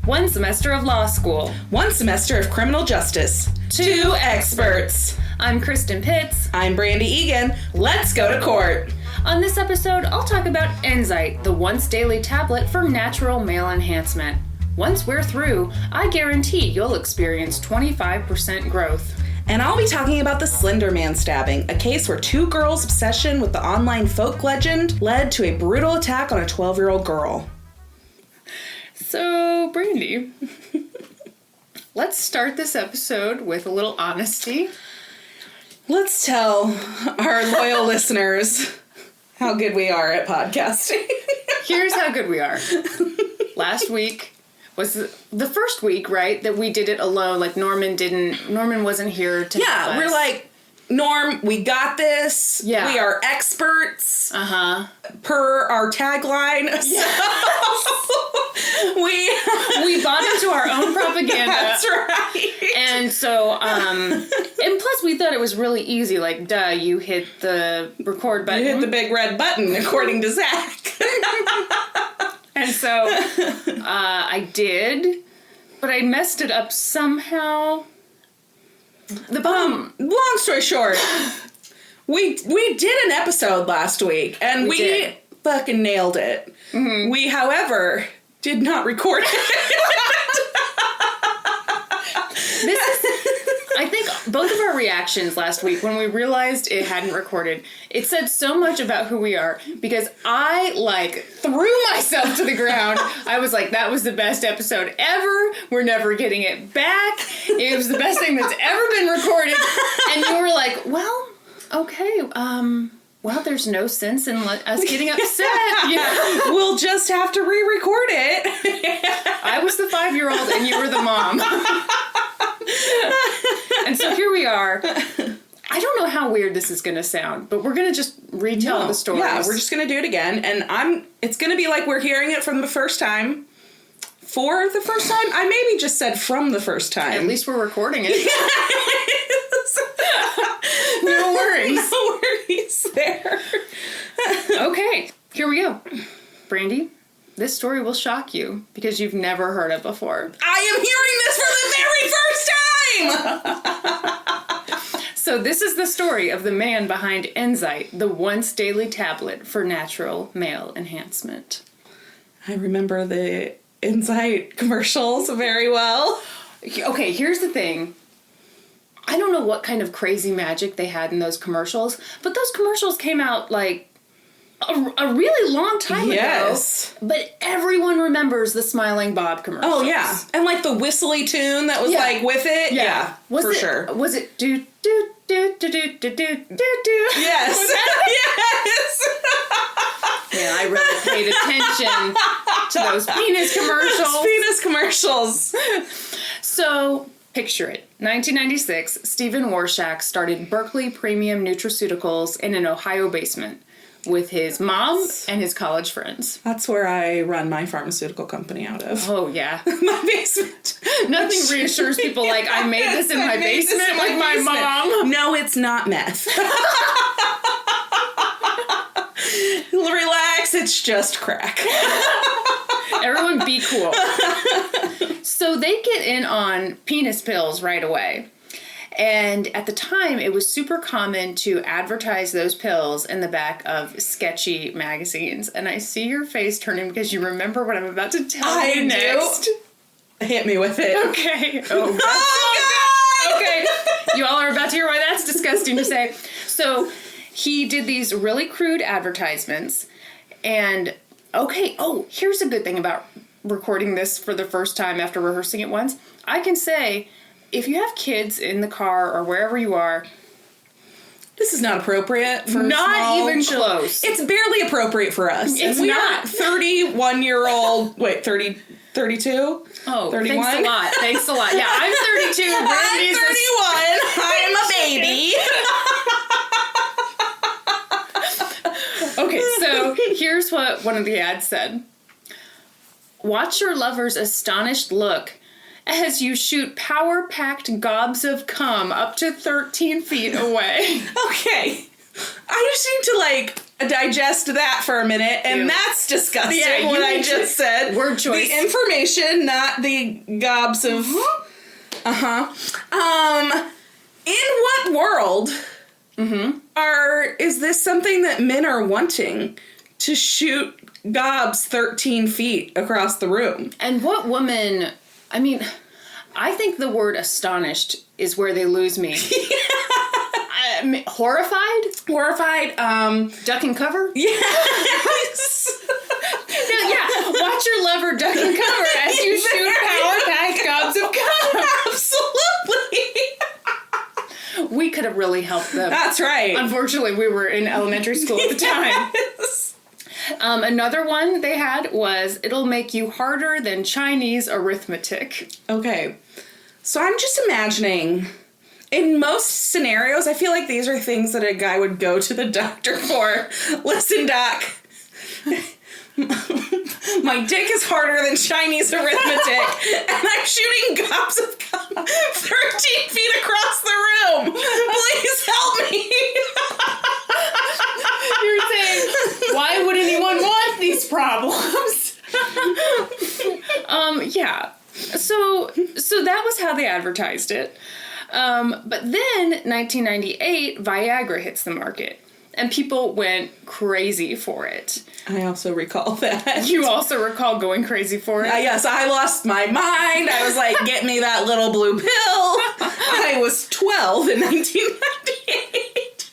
1 semester of law school. 1 semester of criminal justice. 2 experts. I'm Kristin Pitts. I'm Brandi Egan. Let's go to court. On this episode, I'll talk about Enzyte, the once daily tablet for natural male enhancement. Once we're through, I guarantee you'll experience 25% growth. And I'll be talking about the Slender Man stabbing, a case where 2 girls' obsession with the online folk legend led to a brutal attack on a 12-year-old girl. So, Brandi, let's start this episode with a little honesty. Let's tell our loyal listeners how good we are at podcasting. Here's how good we are. Last week was the first week, right, that we did it alone. Like, Norman wasn't here to help us. Yeah, we're like, Norm, we got this. Yeah. We are experts. Uh-huh. Per our tagline. Yeah. So we bought into our own propaganda. That's right. And so, and plus we thought it was really easy. Like, duh, you hit the record button. You hit the big red button, according to Zach. And so, I did, but I messed it up somehow. Long story short, we did an episode last week, and we fucking nailed it. Mm-hmm. We, however, did not record it. I think both of our reactions last week when we realized it hadn't recorded, it said so much about who we are, because I, threw myself to the ground. I was like, that was the best episode ever. We're never getting it back. It was the best thing that's ever been recorded. And you were like, well, okay, well, there's no sense in us getting upset. Yeah. We'll just have to re-record it. I was the 5-year-old and you were the mom. And so here we are. I don't know how weird this is going to sound, but we're going to just retell the stories. Yeah, we're just going to do it again. And it's going to be like we're hearing it from the first time. For the first time? I maybe just said from the first time. At least we're recording it. No worries. No worries there. Okay, here we go. Brandi, this story will shock you because you've never heard it before. I am hearing this for the very first time! So this is the story of the man behind Enzyte, the once daily tablet for natural male enhancement. I remember the Enzyte commercials very well. Okay, here's the thing. I don't know what kind of crazy magic they had in those commercials, but those commercials came out a really long time ago. But everyone remembers the Smiling Bob commercials. Oh, yeah. And the whistly tune that was with it. Yeah, for sure. Was it do do do do do do do do do? Yes. Yes. Man, I really paid attention to those penis commercials. Penis commercials. So, picture it. 1996, Steve Warshak started Berkeley Premium Nutraceuticals in an Ohio basement with his mom and his college friends. That's where I run my pharmaceutical company out of. Oh, yeah. My basement. Nothing reassures people like, I made this in my basement with my mom. No, it's not meth. Relax, it's just crack. Everyone be cool. So they get in on penis pills right away. And at the time, it was super common to advertise those pills in the back of sketchy magazines. And I see your face turning because you remember what I'm about to tell you next. Do. Hit me with it. Okay. Oh, God. Okay. You all are about to hear why that's disgusting to say. So he did these really crude advertisements. And, here's a good thing about recording this for the first time after rehearsing it once. I can say, if you have kids in the car or wherever you are, this is not appropriate for not even children. Close. It's barely appropriate for us. It's we not. Are 31-year-old. Wait, 32? Oh, 31? Thanks a lot. Yeah, I'm 32. I'm 31. I'm a baby. Okay, so here's what one of the ads said. Watch your lover's astonished look as you shoot power-packed gobs of cum up to 13 feet away. Okay. I just need to, digest that for a minute, and Ew. that's disgusting. Yeah, what I need just said. Word choice. The information, not the gobs of. In what world is this something that men are wanting to shoot gobs 13 feet across the room? And what woman? I mean, I think the word astonished is where they lose me. Horrified? Horrified. Duck and cover? Yes. Yeah, watch your lover duck and cover as you shoot power-packed gobs of cum. Absolutely. We could have really helped them. That's right. Unfortunately, we were in elementary school at the time. Yes. Another one they had was, it'll make you harder than Chinese arithmetic. Okay. So I'm just imagining, in most scenarios, I feel like these are things that a guy would go to the doctor for. Listen, doc. My dick is harder than Chinese arithmetic, and I'm shooting gobs of cum 13 feet across the room. Please help me. You're saying, why would anyone want these problems? Yeah. So that was how they advertised it. But then, 1998, Viagra hits the market. And people went crazy for it. I also recall that. You also recall going crazy for it? Yes, I lost my mind. I was like, get me that little blue pill. I was 12 in 1998.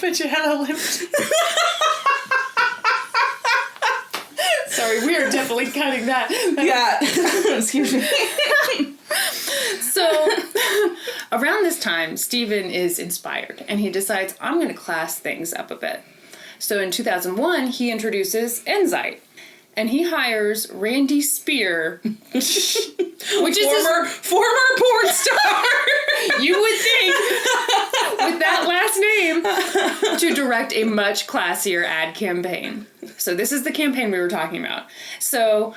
But you had a limp. Sorry, we are definitely cutting that. Yeah. Excuse me. So, around this time, Steven is inspired, and he decides, I'm going to class things up a bit. So, in 2001, he introduces Enzyte, and he hires Randy Spear, which is former porn star. You would think, with that last name, to direct a much classier ad campaign. So this is the campaign we were talking about. So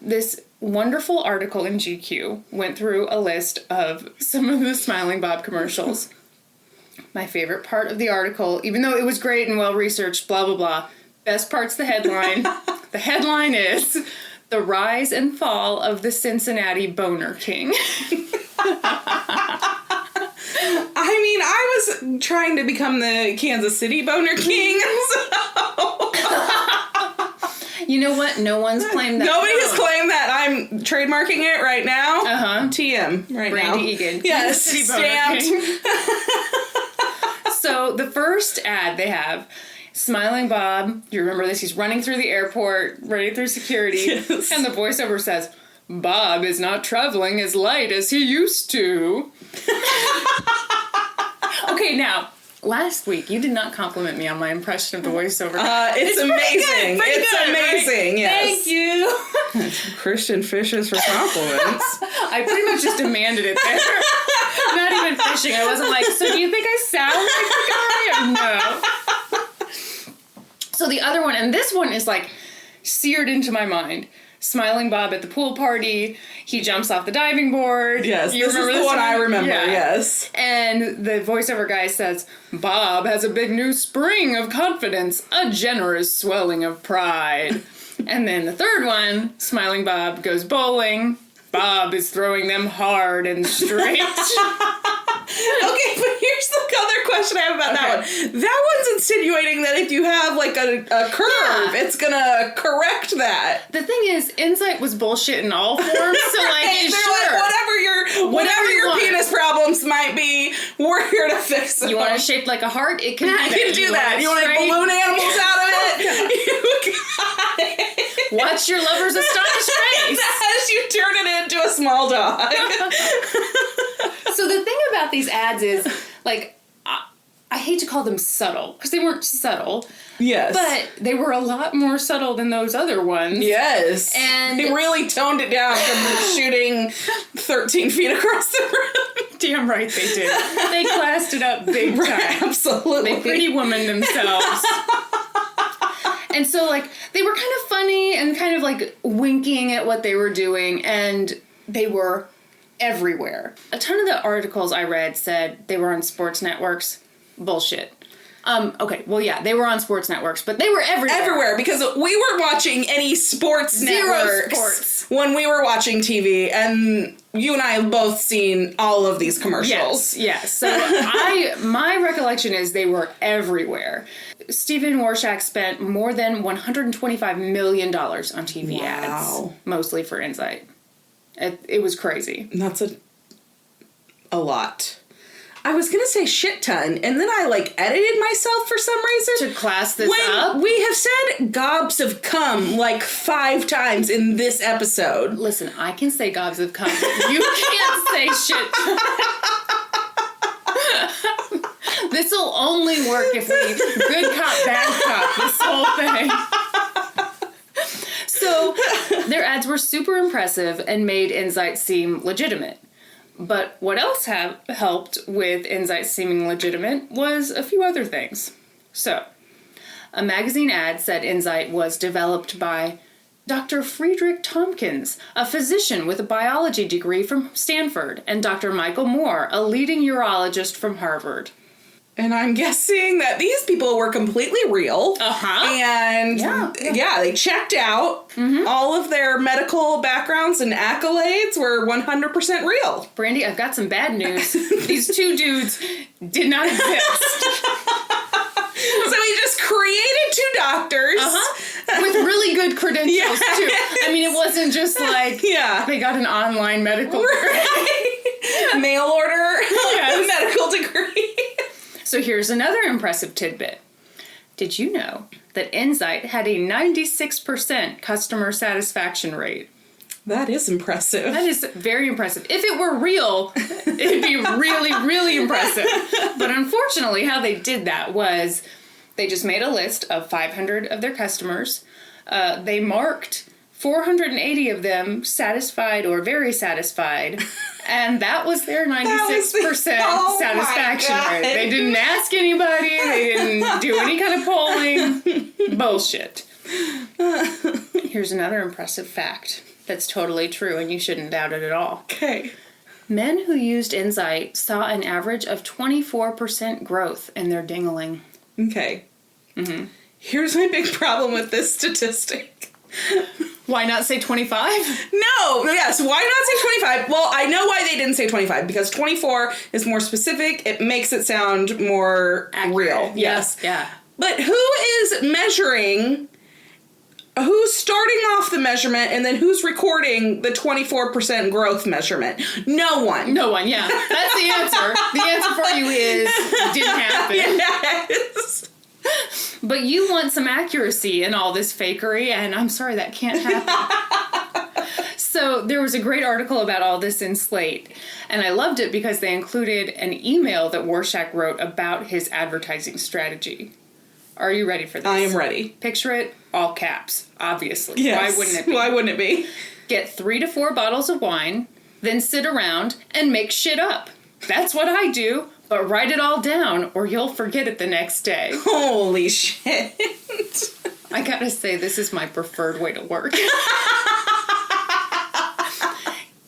this wonderful article in GQ went through a list of some of the Smiling Bob commercials. My favorite part of the article, even though it was great and well-researched, blah, blah, blah, best part's the headline. The headline is, The Rise and Fall of the Cincinnati Boner King. I mean, I was trying to become the Kansas City Boner King, so... You know what? No one's claimed that. Nobody has claimed that. I'm trademarking it right now. TM right Brandi now. Egan. Yes, stamped. So the first ad they have, Smiling Bob, you remember this, he's running through the airport, running through security, yes. And the voiceover says, Bob is not traveling as light as he used to. Okay, now, last week, you did not compliment me on my impression of the voiceover. It's amazing. Pretty good, amazing, right? yes. Thank you. Kristin fishes for compliments. I pretty much just demanded it there. Not even fishing. I wasn't like, so do you think I sound like the guy or no? So the other one, and this one is like seared into my mind. Smiling Bob at the pool party. He jumps off the diving board. Yes, this is the one I remember, yeah. Yes. And the voiceover guy says, Bob has a big new spring of confidence, a generous swelling of pride. And then the third one, Smiling Bob goes bowling. Bob is throwing them hard and straight. Okay, but here's the other question I have about that one. That one's insinuating that if you have like a curve, it's gonna correct that. The thing is, Enzyte was bullshit in all forms, so like, They're sure. like, whatever your penis problems might be, we're here to fix them. You want it shaped like a heart? It can I can do that. You want to balloon animals out of it? You got it. Watch your lover's astonished face. As you turn it into a small dog. So the thing about these ads is, like, I hate to call them subtle, because they weren't subtle. Yes. But they were a lot more subtle than those other ones. Yes. And they really toned it down from shooting 13 feet across the room. Damn right they did. They classed it up big time. Right, absolutely. They pretty woman themselves. And so, like, they were kind of funny and kind of, like, winking at what they were doing, and they were everywhere. A ton of the articles I read said they were on sports networks. Bullshit. Okay, well, yeah, they were on sports networks, but they were everywhere. Everywhere, because we weren't watching any sports networks sports when we were watching TV, and you and I have both seen all of these commercials. Yes. So my recollection is they were everywhere. Stephen Warshak spent more than $125 million on TV ads, mostly for Enzyte. It was crazy. That's a lot. I was going to say shit ton, and then I, edited myself for some reason. To class this up? We have said gobs of cum, 5 times in this episode. Listen, I can say gobs of cum. You can't say shit. This'll only work if we good cop, bad cop, this whole thing. So, their ads were super impressive and made Enzyte seem legitimate. But what else helped with Enzyte seeming legitimate was a few other things. So, a magazine ad said Enzyte was developed by Dr. Friedrich Tompkins, a physician with a biology degree from Stanford, and Dr. Michael Moore, a leading urologist from Harvard. And I'm guessing that these people were completely real. Uh-huh. And, yeah they checked out. Mm-hmm. All of their medical backgrounds and accolades were 100% real. Brandi, I've got some bad news. These 2 dudes did not exist. So he just created 2 doctors. Uh-huh. With really good credentials, too. I mean, it wasn't just they got an online medical degree. Mail order medical degree. So here's another impressive tidbit. Did you know that Enzyte had a 96% customer satisfaction rate? That is impressive. That is very impressive. If it were real, it'd be really, really impressive. But unfortunately, how they did that was they just made a list of 500 of their customers. They marked 480 of them satisfied or very satisfied. And that was their 96% satisfaction rate. They didn't ask anybody. They didn't do any kind of polling. Bullshit. Here's another impressive fact that's totally true, and you shouldn't doubt it at all. Okay. Men who used Enzyte saw an average of 24% growth in their dingling. Okay. Mm-hmm. Here's my big problem with this statistic. Why not say 25? No, yes, why not say 25? Well, I know why they didn't say 25, because 24 is more specific. It makes it sound more real. Yes. Yeah. But who is measuring, who's starting off the measurement, and then who's recording the 24% growth measurement? No one. No one, yeah. That's the answer. The answer for you is, didn't happen. Yes. But you want some accuracy in all this fakery, and I'm sorry, that can't happen. So there was a great article about all this in Slate, and I loved it because they included an email that Warshak wrote about his advertising strategy. Are you ready for this? I am ready. Picture it, all caps, obviously. Yes. Why wouldn't it be? Why wouldn't it be? Get 3 to 4 bottles of wine, then sit around and make shit up. That's what I do. But write it all down, or you'll forget it the next day. Holy shit. I gotta say, this is my preferred way to work.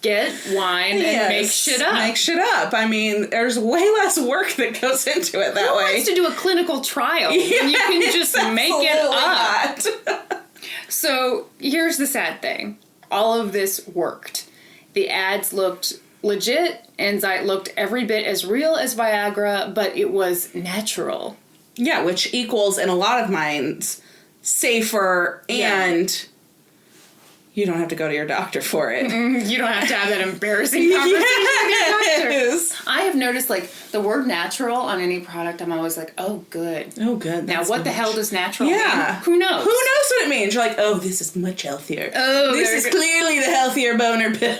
Get wine and make shit up. Make shit up. I mean, there's way less work that goes into it that way. Who wants to do a clinical trial? Yeah, and you can just make it up. So, here's the sad thing. All of this worked. The ads looked legit. Enzyte looked every bit as real as Viagra, but it was natural. Yeah, which equals, in a lot of minds, safer and you don't have to go to your doctor for it. You don't have to have that embarrassing conversation with your doctor. I have noticed, the word natural on any product, I'm always like, oh, good. Oh, good. Now, what the hell does natural mean? Who knows? Who knows what it means? You're like, oh, this is much healthier. Oh, this is clearly the healthier boner pill.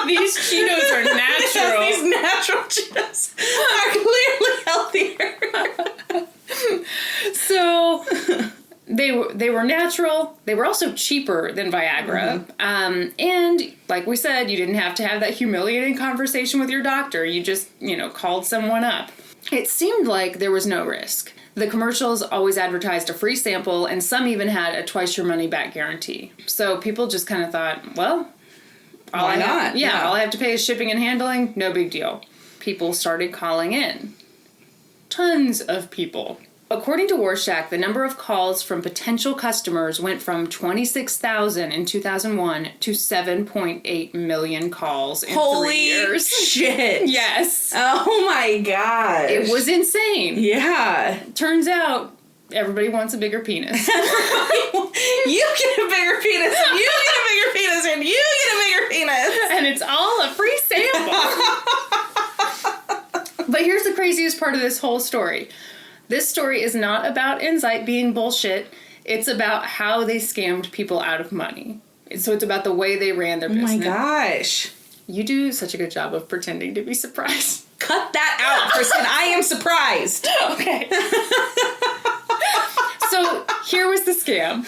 These Cheetos are natural. These natural Cheetos are clearly healthier. So they were natural. They were also cheaper than Viagra. Mm-hmm. And like we said, you didn't have to have that humiliating conversation with your doctor. You just, called someone up. It seemed like there was no risk. The commercials always advertised a free sample, and some even had a twice your money back guarantee. So people just kind of thought, well, why not? All I have to pay is shipping and handling. No big deal. People started calling in. tons of people. According to Warshak, the number of calls from potential customers went from 26,000 in 2001 to 7.8 million calls in 3 years. Holy shit. Yes. Oh my gosh. It was insane. Yeah. Turns out, everybody wants a bigger penis. You get a bigger penis, and you get a bigger penis, and you get a bigger penis. And it's all a free sample. But here's the craziest part of this whole story. This story is not about Enzyte being bullshit. It's about how they scammed people out of money. So it's about the way they ran their business. Oh my gosh. You do such a good job of pretending to be surprised. Cut that out, Kristin. I am surprised. Okay. So here was the scam.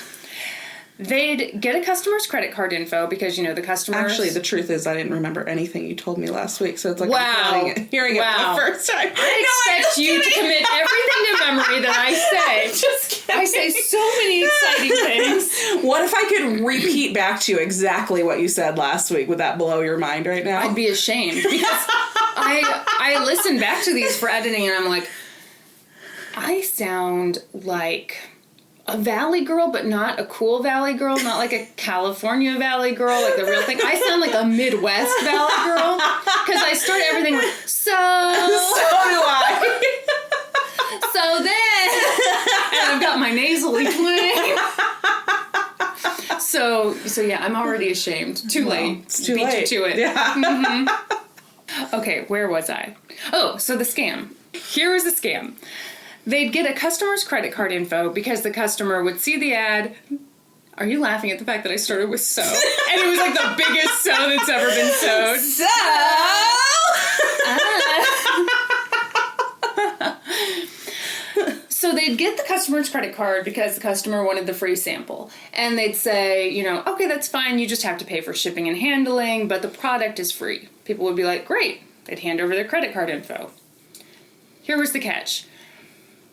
They'd get a customer's credit card info because, you know, the customers... Actually, the truth is I didn't remember anything you told me last week, so it's like wow. I'm hearing it for the first time. I expect you to commit everything to memory that I say. Just kidding. I say so many exciting things. What if I could repeat back to you exactly what you said last week? Would that blow your mind right now? I'd be ashamed because I listen back to these for editing and I'm like, I sound like a Valley girl, but not a cool Valley girl, not like a California Valley girl, like the real thing. I sound like a Midwest Valley girl because I start everything with so do I. So then, and I've got my nasally twang. So yeah, I'm already ashamed. Too late. It's too Beat late. you to it. Yeah. Mm-hmm. Okay, where was I? Oh, so the scam. Here was the scam. They'd get a customer's credit card info because the customer would see the ad. Are you laughing at the fact that I started with so? And it was like the biggest so that's ever been sewed. So they'd get the customer's credit card because the customer wanted the free sample. And they'd say, you know, okay, that's fine. You just have to pay for shipping and handling, but the product is free. People would be like, great. They'd hand over their credit card info. Here was the catch.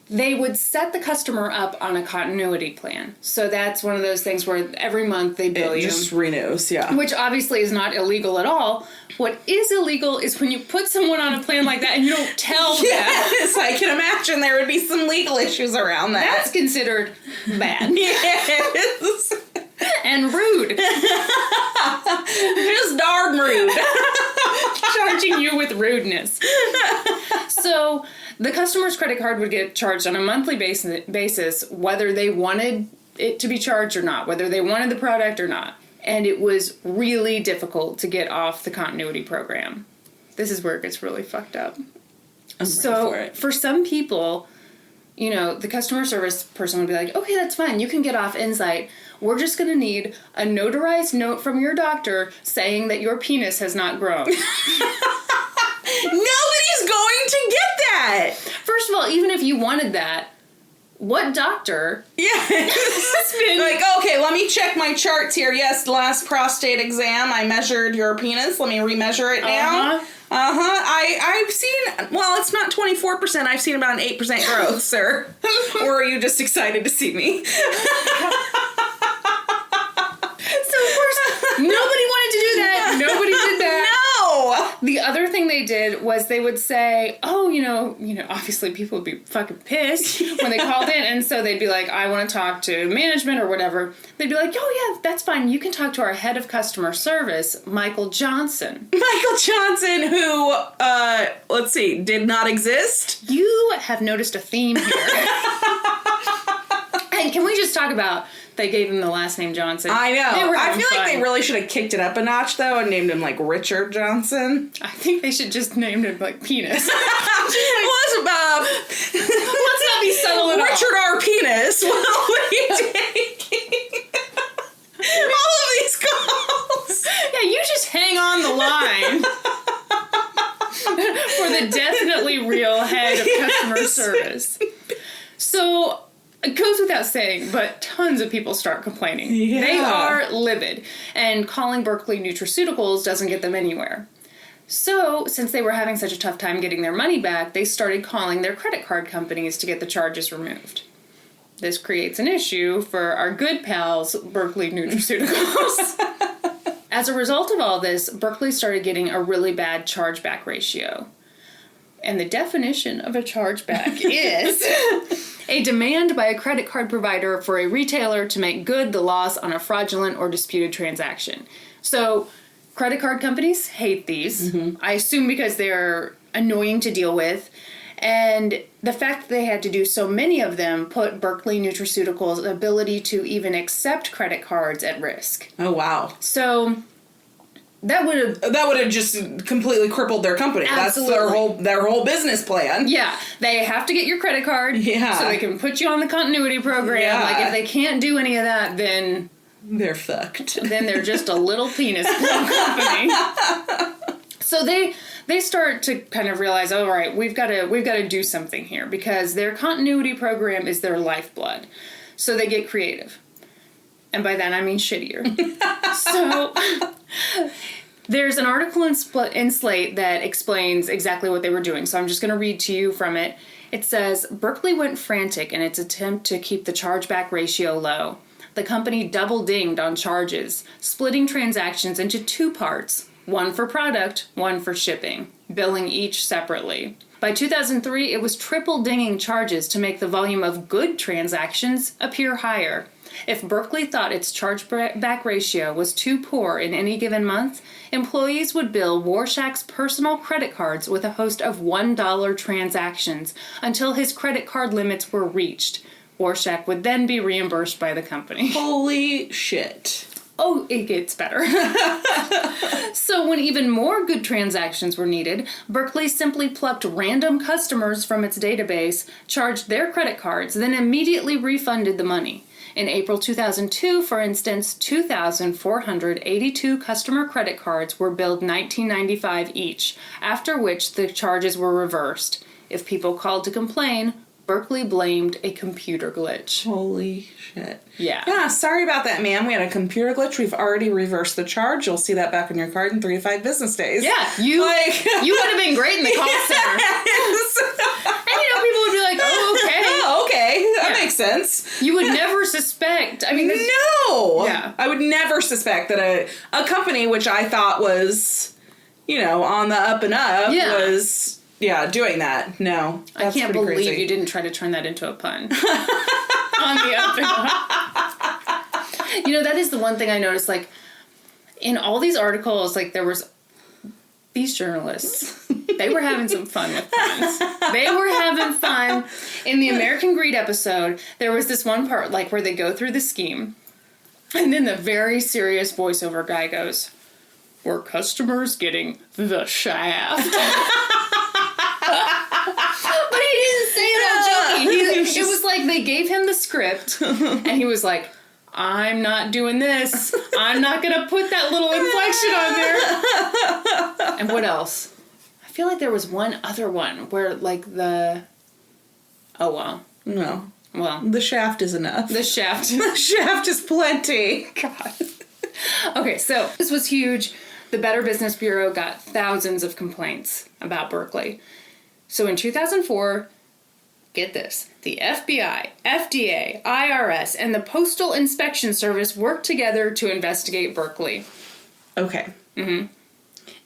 They would set the customer up on a continuity plan. So that's one of those things where every month they bill you. It just renews, yeah. Which obviously is not illegal at all. What is illegal is when you put someone on a plan like that and you don't tell them. Yes, I can imagine there would be some legal issues around that. That's considered bad. Yes. And rude. Just darn rude. Charging you with rudeness. So the customer's credit card would get charged on a monthly basis whether they wanted it to be charged or not, whether they wanted the product or not. And it was really difficult to get off the continuity program. This is where it gets really fucked up. So for some people, you know, the customer service person would be like, okay, that's fine. You can get off Enzyte. We're just going to need a notarized note from your doctor saying that your penis has not grown. Nobody's going to get that. First of all, even if you wanted that, what doctor? Yeah. Like, okay, let me check my charts here. Yes, last prostate exam, I measured your penis. Let me remeasure it now. I've seen, well, it's not 24%. I've seen about an 8% growth, sir. Or are you just excited to see me? So, of course, nobody wanted to do that. Nobody did that. No! The other thing they did was they would say, oh, you know, obviously people would be fucking pissed when they called in. And so they'd be like, I want to talk to management or whatever. They'd be like, oh, yeah, that's fine. You can talk to our head of customer service, Michael Johnson. Michael Johnson, who, let's see, did not exist? You have noticed a theme here. And can we just talk about... They gave him the last name Johnson. I know. I feel fun. like they really should have kicked it up a notch, though, and named him, like, Richard Johnson. I think they should just named him, like, Penis. Let's not be subtle at all. Richard R. Penis will be taking all of these calls. Yeah, you just hang on the line for the definitely real head of customer service. So... It goes without saying, but tons of people start complaining. Yeah. They are livid, and calling Berkeley Nutraceuticals doesn't get them anywhere. So, since they were having such a tough time getting their money back, they started calling their credit card companies to get the charges removed. This creates an issue for our good pals, Berkeley Nutraceuticals. As a result of all this, Berkeley started getting a really bad chargeback ratio. And the definition of a chargeback is a demand by a credit card provider for a retailer to make good the loss on a fraudulent or disputed transaction. So credit card companies hate these. I assume because they're annoying to deal with. And the fact that they had to do so many of them put Berkeley Nutraceuticals' ability to even accept credit cards at risk. Oh, wow. So that would have just completely crippled their company. Absolutely. That's their whole business plan. Yeah. They have to get your credit card Yeah. so they can put you on the continuity program. Yeah. Like, if they can't do any of that, then they're fucked. Then they're just a little penis company. So they start to kind of realize, all right, we've got to do something here, because their continuity program is their lifeblood. So they get creative. And by that I mean shittier. So there's an article in Slate that explains exactly what they were doing. So I'm just going to read to you from it. It says, Berkeley went frantic in its attempt to keep the chargeback ratio low. The company double-dinged on charges, splitting transactions into two parts. One for product, one for shipping, billing each separately. By 2003, it was triple-dinging charges to make the volume of good transactions appear higher. If Berkeley thought its chargeback ratio was too poor in any given month, employees would bill Warshak's personal credit cards with a host of $1 transactions until his credit card limits were reached. Warshak would then be reimbursed by the company. Holy shit. Oh, it gets better. So when even more good transactions were needed, Berkeley simply plucked random customers from its database, charged their credit cards, then immediately refunded the money. In April 2002, for instance, 2,482 customer credit cards were billed $19.95 each, after which the charges were reversed. If people called to complain, Berkeley blamed a computer glitch. Holy shit. Yeah. Yeah, sorry about that, ma'am. We had a computer glitch. We've already reversed the charge. You'll see that back on your card in 3 to 5 business days. Yeah, you would have been great in the call center. And people would be like, oh, okay. Oh, okay. That makes sense. You would never suspect. I mean, no. Yeah. I would never suspect that a company which I thought was, on the up and up was... Yeah, doing that. No. I can't believe crazy. You didn't try to turn that into a pun. On the up and up. That is the one thing I noticed, like, in all these articles, like, there was these journalists. They were having some fun with puns. They were having fun. In the American Greed episode, there was this one part, like, where they go through the scheme, and then the very serious voiceover guy goes, "Were customers getting the shaft?" But he didn't say it all jokey. It was like they gave him the script, and he was like, I'm not doing this. I'm not going to put that little inflection on there. And what else? I feel like there was one other one where, like, oh, well. No. Well. The shaft is enough. The shaft. The shaft is plenty. God. Okay, so this was huge. The Better Business Bureau got thousands of complaints about Berkeley. So in 2004, get this, the FBI, FDA, IRS, and the Postal Inspection Service worked together to investigate Berkeley. Okay. Mm-hmm.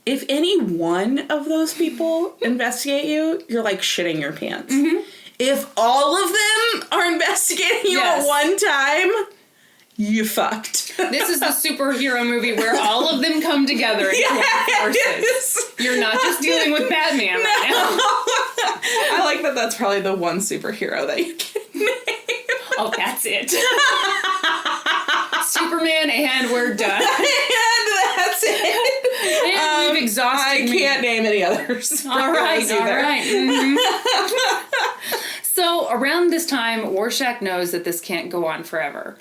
If any one of those people investigate you, you're like shitting your pants. Mm-hmm. If all of them are investigating you at one time, you fucked. This is the superhero movie where all of them come together and join forces. You're not just dealing with Batman right now. I like that that's probably the one superhero that you can name. Oh, that's it. Superman, and we're done. And that's it. And we've exhausted I can't name any others. All right. Mm-hmm. So around this time, Warshak knows that this can't go on forever.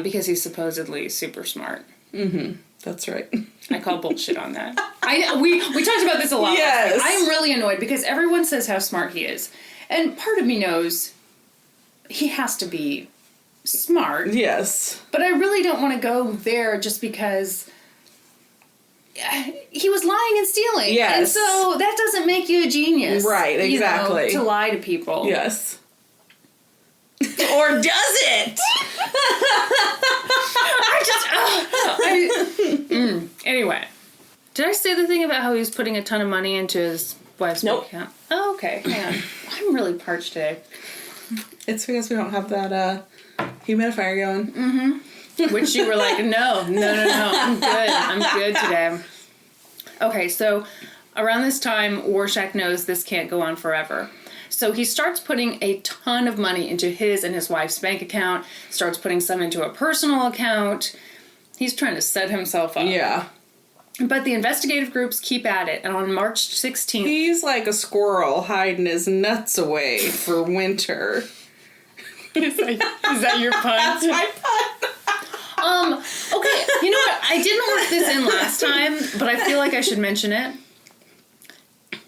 Because he's supposedly super smart. Mm-hmm. That's right. I call bullshit on that. We talked about this a lot. Yes. I'm really annoyed because everyone says how smart he is. And part of me knows he has to be smart. Yes. But I really don't want to go there just because he was lying and stealing. Yes. And so that doesn't make you a genius. Right, exactly. To lie to people. Yes. Or does it? Anyway, did I say the thing about how he was putting a ton of money into his wife's Nope. bank account. Oh, okay. Hang on. I'm really parched today. It's because we don't have that humidifier going. Which you were like, no, I'm good today. Okay, so around this time, Warshak knows this can't go on forever. So he starts putting a ton of money into his and his wife's bank account, starts putting some into a personal account. He's trying to set himself up. Yeah. But the investigative groups keep at it, and on March 16th... He's like a squirrel hiding his nuts away for winter. Is that your pun? That's my pun. Okay, you know what? I didn't work this in last time, but I feel like I should mention it.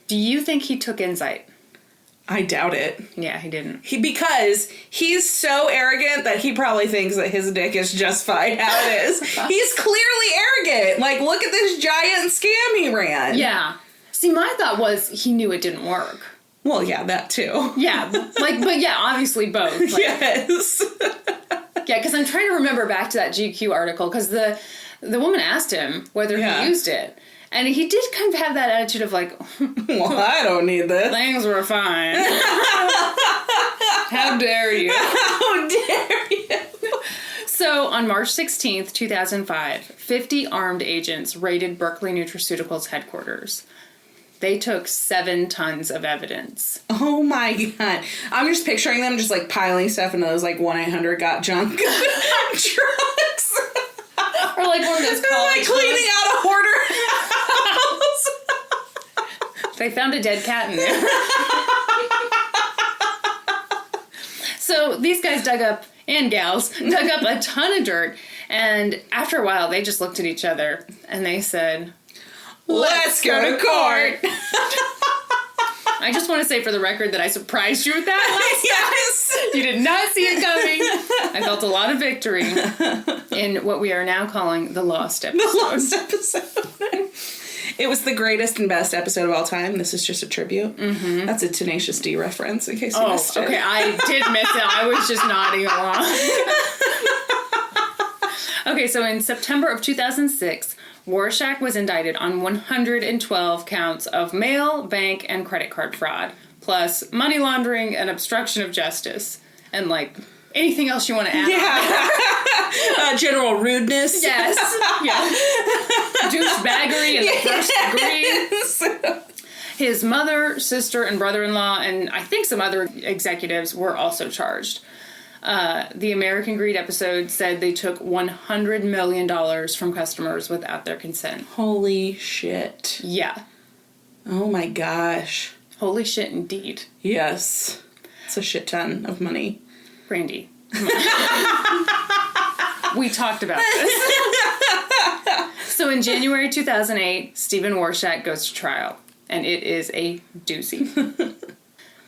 Do you think he took Enzyte? I doubt it. Yeah, he didn't. Because he's so arrogant that he probably thinks that his dick is just fine how it is. He's clearly arrogant. Like, look at this giant scam he ran. Yeah. See, my thought was he knew it didn't work. Well, yeah, that too. Yeah, but yeah, obviously both. Like, yes. Yeah, because I'm trying to remember back to that GQ article, because the woman asked him whether he used it. And he did kind of have that attitude of like, well, I don't need this. Things were fine. How dare you? How dare you? So on March 16th, 2005, 50 armed agents raided Berkeley Nutraceuticals headquarters. They took 7 tons of evidence. Oh my god. I'm just picturing them just like piling stuff into those like 1-800-GOT-JUNK trucks. Or like one of those college like cleaning out a hoarder house. They found a dead cat in there. So these guys and gals dug up a ton of dirt, and after a while they just looked at each other and they said, let's go to court. I just want to say for the record that I surprised you with that last time. You did not see it coming. I felt a lot of victory in what we are now calling the Lost episode. The Lost episode. It was the greatest and best episode of all time. This is just a tribute. Mm-hmm. That's a Tenacious D reference, in case you missed it. Okay, I did miss it. I was just nodding along. Okay, so in September of 2006, Warshak was indicted on 112 counts of mail, bank, and credit card fraud, plus money laundering and obstruction of justice, and like anything else you want to add. Yeah. General rudeness. Yes. Yeah. Douchebaggery in the first degree. His mother, sister, and brother-in-law, and I think some other executives were also charged. The American Greed episode said they took $100 million from customers without their consent. Holy shit. Yeah. Oh my gosh. Holy shit indeed. Yes. It's a shit ton of money. Brandi, come on. We talked about this. So in January 2008, Stephen Warshak goes to trial, and it is a doozy.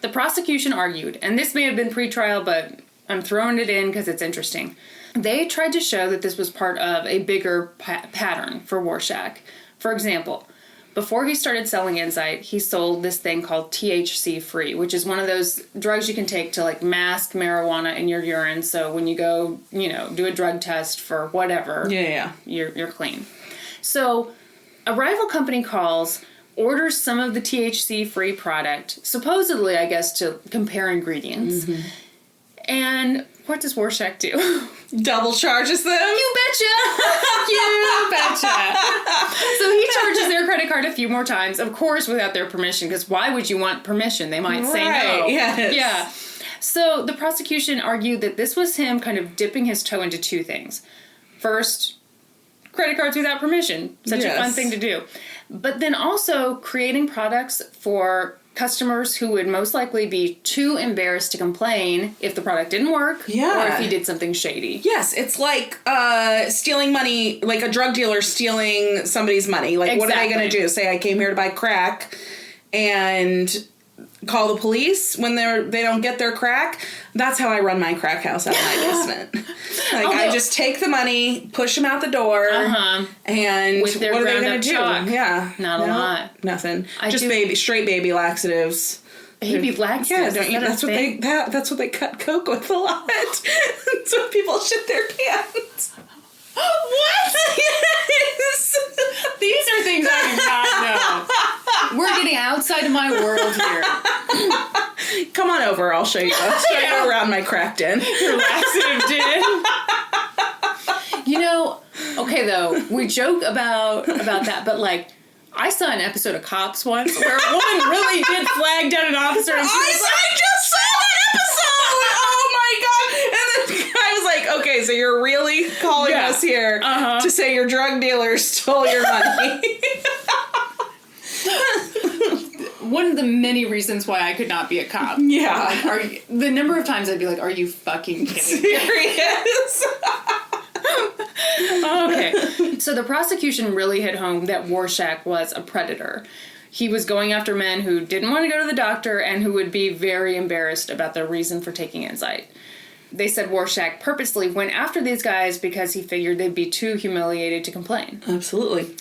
The prosecution argued, and this may have been pre-trial, but I'm throwing it in because it's interesting. They tried to show that this was part of a bigger pattern for Warshak. For example, before he started selling Enzyte, he sold this thing called THC-free, which is one of those drugs you can take to like mask marijuana in your urine. So when you go, do a drug test for whatever, you're clean. So a rival company orders some of the THC-free product, supposedly, I guess, to compare ingredients. Mm-hmm. And what does Warshak do? Double charges them? You betcha! You betcha! So he charges their credit card a few more times, of course without their permission, because why would you want permission? They might say no. Yes. Yeah. So the prosecution argued that this was him kind of dipping his toe into 2 things. First, credit cards without permission. Such a fun thing to do. But then also creating products for customers who would most likely be too embarrassed to complain if the product didn't work or if he did something shady. Yes, it's like stealing money, like a drug dealer stealing somebody's money. Like, What are they going to do? Say, I came here to buy crack and call the police when they don't get their crack? That's how I run my crack house out of my basement. I just take the money, push them out the door, and with their what are they going to do? Chalk. Yeah. Not a lot. Nothing. Straight baby laxatives. Baby laxatives? Yeah, don't you? That's what they cut Coke with a lot. That's what people shit their pants. What? Yes. These are things I do not know. We're getting outside outside my world here. Come on over. I'll show you. I'll show you around my cracked in. Your laxative den. You know, okay, though, we joke about that, but, like, I saw an episode of Cops once where a woman really did flag down an officer. And I just saw that episode! Oh my god! And then I was like, okay, so you're really calling us here to say your drug dealer stole your money. One of the many reasons why I could not be a cop. Yeah. Like, the number of times I'd be like, are you fucking kidding me? Serious? Okay. So the prosecution really hit home that Warshak was a predator. He was going after men who didn't want to go to the doctor and who would be very embarrassed about their reason for taking Enzyte. They said Warshak purposely went after these guys because he figured they'd be too humiliated to complain. Absolutely.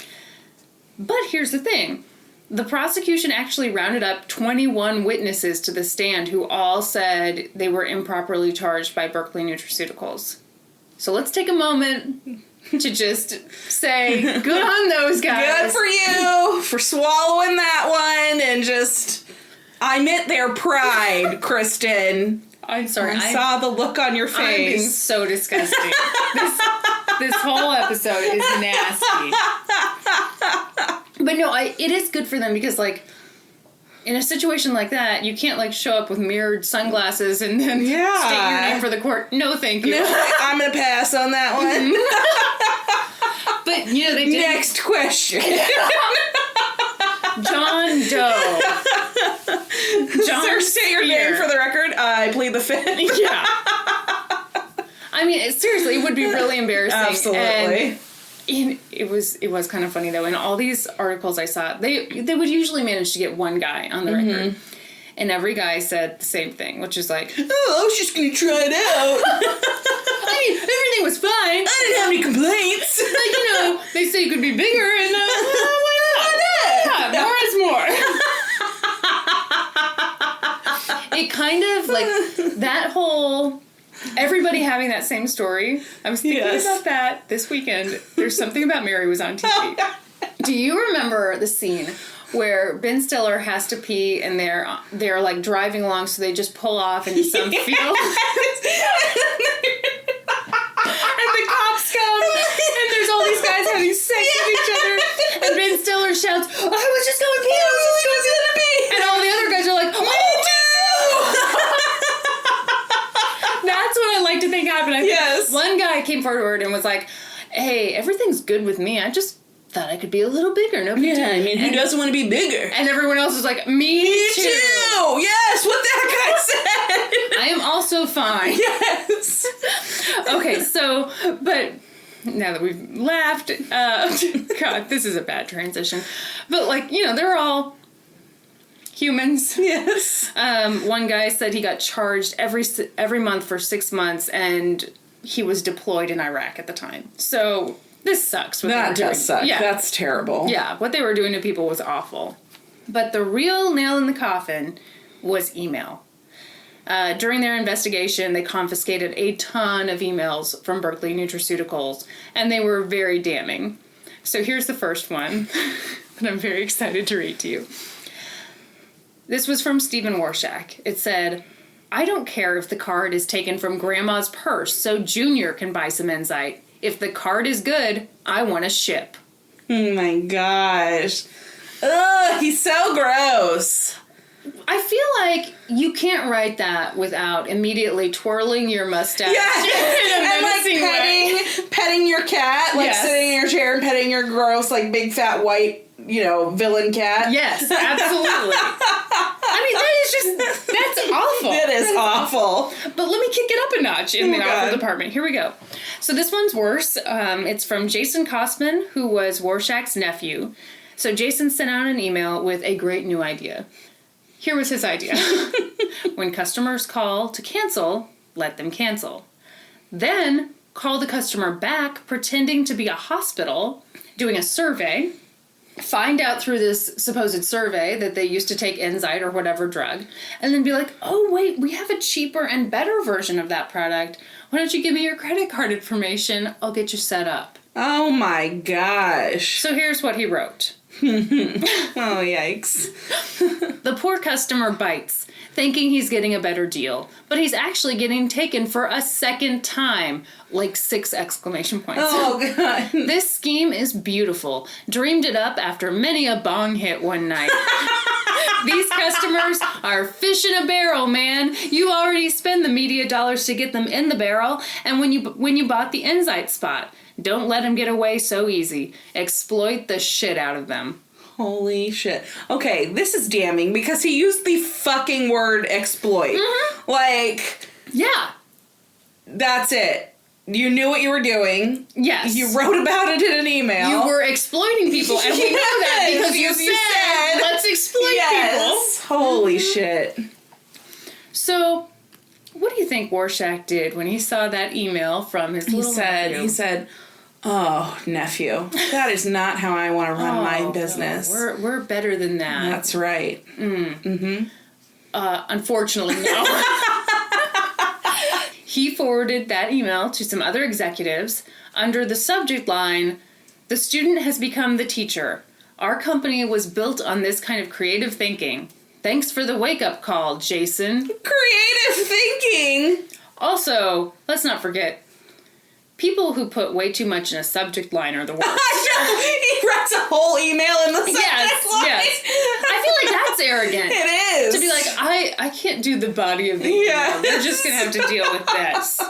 But here's the thing. The prosecution actually rounded up 21 witnesses to the stand who all said they were improperly charged by Berkeley Nutraceuticals. So let's take a moment to just say, good on those guys. Good for you for swallowing that one and just, I meant their pride, Kristin. I'm sorry. I saw the look on your face. I'm being so disgusting. This whole episode is nasty. But no, it is good for them because, like, in a situation like that, you can't, like, show up with mirrored sunglasses and then state your name for the court. No, thank you. I'm going to pass on that one. But, you know, they did. Next question. John Doe. Sir, state your name for the record. I plead the fifth. Yeah. I mean, seriously, it would be really embarrassing. Absolutely. And it was kind of funny, though. In all these articles I saw, they would usually manage to get one guy on the record. And every guy said the same thing, which is like, oh, I was just going to try it out. I mean, everything was fine. I didn't have any complaints. Like, you know, they say you could be bigger, and why not? Yeah, more is more. It kind of, like, that whole... Everybody having that same story. I was thinking about that this weekend. There's Something About Mary was on TV. Do you remember the scene where Ben Stiller has to pee and they're like driving along, so they just pull off into some field? And the cops come and there's all these guys having sex with each other, and Ben Stiller shouts, "I was just going to pee, I was just going to pee," and all the other guys are like, "Oh, that's what I like to think happened. I think one guy came forward and was like, hey, everything's good with me. I just thought I could be a little bigger. No big deal. I mean, who doesn't want to be bigger? And everyone else was like, me too. Yes, what that guy said. I am also fine. Yes. Okay, so, but now that we've laughed, God, this is a bad transition. But, like, you know, they're all... humans. Yes. One guy said he got charged every month for 6 months, and he was deployed in Iraq at the time. So this sucks. That does suck. Yeah. That's terrible. Yeah, what they were doing to people was awful. But the real nail in the coffin was email. During their investigation, they confiscated a ton of emails from Berkeley Nutraceuticals, and they were very damning. So here's the first one that I'm very excited to read to you. This was from Steve Warshak. It said, I don't care if the card is taken from Grandma's purse so Junior can buy some Enzyte. If the card is good, I want to ship. Oh my gosh. Ugh, he's so gross. I feel like you can't write that without immediately twirling your mustache. Yeah. And like petting your cat, like sitting in your chair and petting your gross, like big fat white, you know, villain cat. Yes, absolutely. I mean, that's awful. It is awful. But let me kick it up a notch in the awful department. Here we go. So this one's worse. It's from Jason Kosman, who was Warshak's nephew. So Jason sent out an email with a great new idea. Here was his idea. When customers call to cancel, let them cancel. Then call the customer back pretending to be a hospital, doing a survey, find out through this supposed survey that they used to take Enzyte or whatever drug, and then be like, oh, wait, we have a cheaper and better version of that product. Why don't you give me your credit card information? I'll get you set up. Oh my gosh. So here's what he wrote. Oh, yikes. The poor customer bites, thinking he's getting a better deal, but he's actually getting taken for a second time, like 6 exclamation points. Oh, God. This scheme is beautiful. Dreamed it up after many a bong hit one night. These customers are fish in a barrel, man. You already spend the media dollars to get them in the barrel, and when you bought the Enzyte spot, don't let them get away so easy. Exploit the shit out of them. Holy shit. Okay, this is damning because he used the fucking word exploit. Mm-hmm. Like, yeah. That's it. You knew what you were doing. Yes. You wrote about it in an email. You were exploiting people, and we know that because you said, let's exploit people. Holy shit. So, what do you think Warshak did when he saw that email from his little nephew? He said, oh, nephew, that is not how I want to run my business. No, we're better than that. That's right. Mm-hmm. Unfortunately, no. He forwarded that email to some other executives under the subject line, "The student has become the teacher. Our company was built on this kind of creative thinking. Thanks for the wake-up call, Jason." Creative thinking? Also, let's not forget, people who put way too much in a subject line are the worst. He writes a whole email in the subject line. Yes. I feel like that's arrogant. It is. To be like, I can't do the body of the email. We're just going to have to deal with this.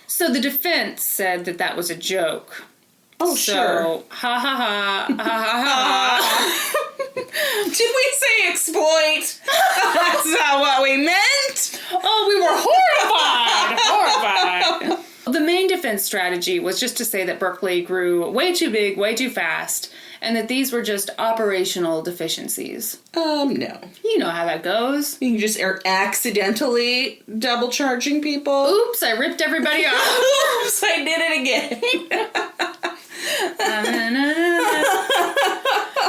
So the defense said that was a joke. Oh, sure. Ha ha ha, ha ha ha. Did we say exploit? That's not what we meant. Oh, we were horrified. The main defense strategy was just to say that Berkeley grew way too big, way too fast, and that these were just operational deficiencies. No. You know how that goes. You just are accidentally double charging people. Oops, I ripped everybody off. Oops, I did it again.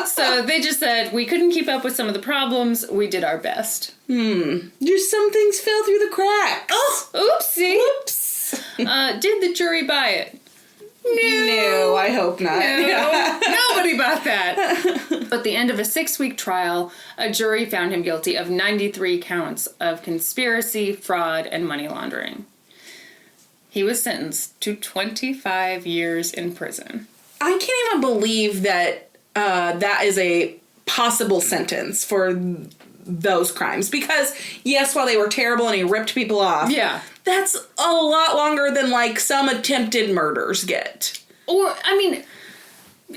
So they just said, we couldn't keep up with some of the problems. We did our best. Just some things fell through the cracks. Oh, oopsie. Oops. Did the jury buy it? No, I hope not. No, nobody bought that. But at the end of a 6-week trial, a jury found him guilty of 93 counts of conspiracy, fraud, and money laundering. He was sentenced to 25 years in prison. I can't even believe that that is a possible sentence for those crimes. Because, yes, while they were terrible and he ripped people off, yeah, that's a lot longer than, like, some attempted murders get. Or, I mean,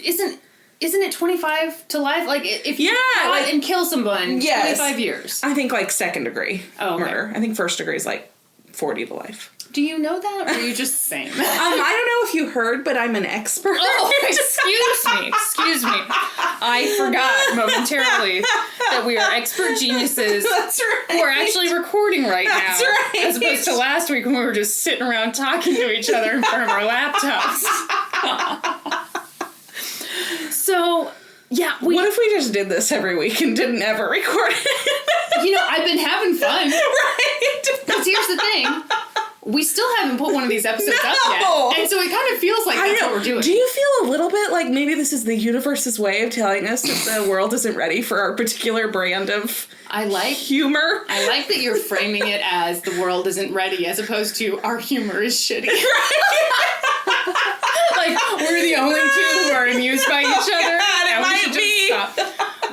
isn't it 25 to life? Like, if you fight and kill someone, 25 years. I think, like, second degree murder. I think first degree is, like, 40 to life. Do you know that, or are you just saying that? I don't know if you heard, but I'm an expert. Oh, excuse me. I forgot momentarily that we are expert geniuses. That's right. Who are actually recording right now. That's right. As opposed to last week when we were just sitting around talking to each other in front of our laptops. So, yeah. What if we just did this every week and didn't ever record it? You know, I've been having fun. Right. Because here's the thing. We still haven't put one of these episodes up yet. And so it kind of feels like that's what we're doing. Do you feel a little bit like maybe this is the universe's way of telling us that the world isn't ready for our particular brand of humor? I like that you're framing it as the world isn't ready as opposed to our humor is shitty. Like, we're the only two who are amused by each other. God, it might be. Stop.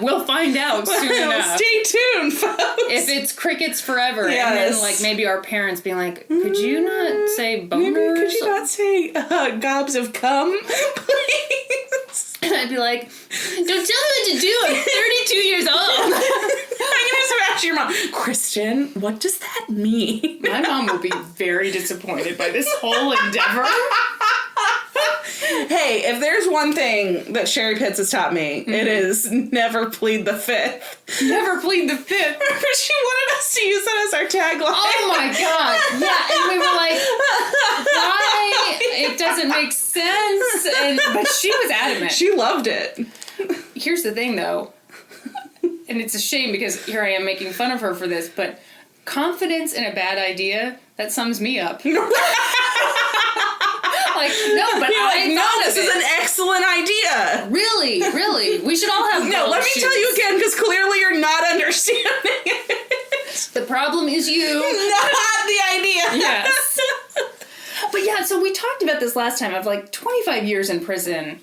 We'll find out soon enough. Stay tuned, folks. If it's crickets forever, yes. And then, like, maybe our parents being like, could you not say boners? Maybe could you not say gobs of cum, please? And I'd be like, don't tell me what to do. I'm 32 years old. I'm going to scratch your mom. Kristin, what does that mean? My mom will be very disappointed by this whole endeavor. Hey, if there's one thing that Sherry Pitts has taught me, it is never plead the fifth. Never plead the fifth. Remember, she wanted us to use that as our tagline. Oh my god. Yeah, and we were like, why? It doesn't make sense. But she was adamant. She loved it. Here's the thing, though. And it's a shame because here I am making fun of her for this, but confidence in a bad idea, that sums me up. Like, no, but this is an excellent idea. Really? Really. We should all have No, let me tell you again, because clearly you're not understanding it. The problem is you. Not the idea. Yes. But yeah, so we talked about this last time of like 25 years in prison.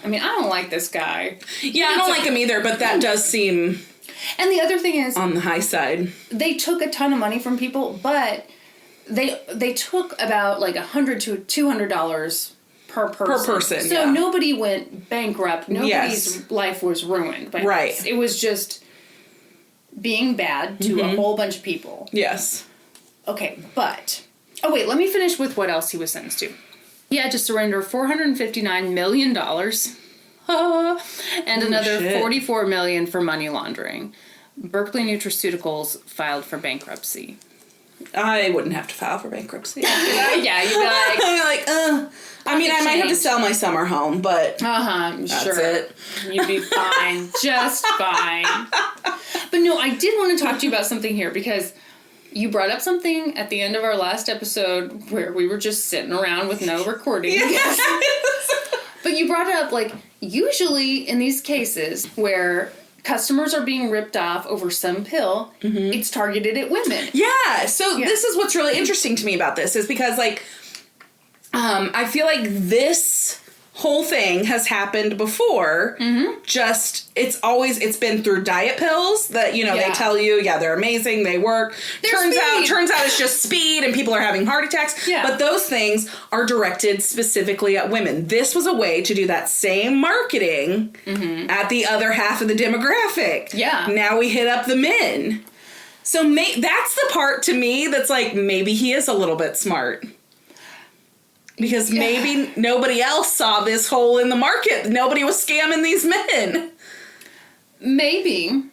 I mean, I don't like this guy. Yeah, I don't like him either, but that does seem... And the other thing is... on the high side. They took a ton of money from people, but they took about like $100 to $200 per person. Per person, so nobody went bankrupt. Nobody's life was ruined. But right. It was just being bad to a whole bunch of people. Yes. Okay, but... Oh, wait, let me finish with what else he was sentenced to. He had to surrender $459 million and another $44 million for money laundering. Berkeley Nutraceuticals filed for bankruptcy. I wouldn't have to file for bankruptcy. Yeah, you'd be like... I mean, I might have to sell my summer home, but... that's sure. it. You'd be fine. Just fine. But no, I did want to talk to you about something here, because you brought up something at the end of our last episode where we were just sitting around with no recording. Yes. But you brought up, like, usually in these cases where... customers are being ripped off over some pill, it's targeted at women. Yeah, so this is what's really interesting to me about this, is because, like, I feel like this whole thing has happened before, just, it's been through diet pills that, you know, they tell you, they're amazing, they work. Turns out it's just speed and people are having heart attacks. Yeah. But those things are directed specifically at women. This was a way to do that same marketing at the other half of the demographic. Yeah. Now we hit up the men. So that's the part to me that's like, maybe he is a little bit smart. Because maybe nobody else saw this hole in the market. Nobody was scamming these men. Maybe.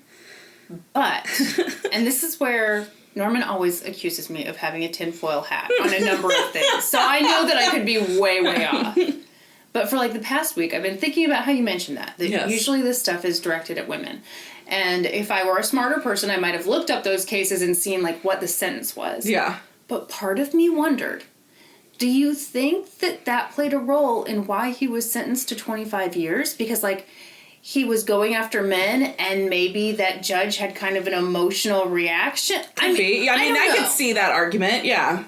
But, and this is where Norman always accuses me of having a tinfoil hat on a number of things. So I know that I could be way, way off. But for like the past week, I've been thinking about how you mentioned that usually this stuff is directed at women. And if I were a smarter person, I might have looked up those cases and seen like what the sentence was. Yeah. But part of me wondered, do you think that played a role in why he was sentenced to 25 years? Because, like, he was going after men, and maybe that judge had kind of an emotional reaction? I could see that argument, yeah.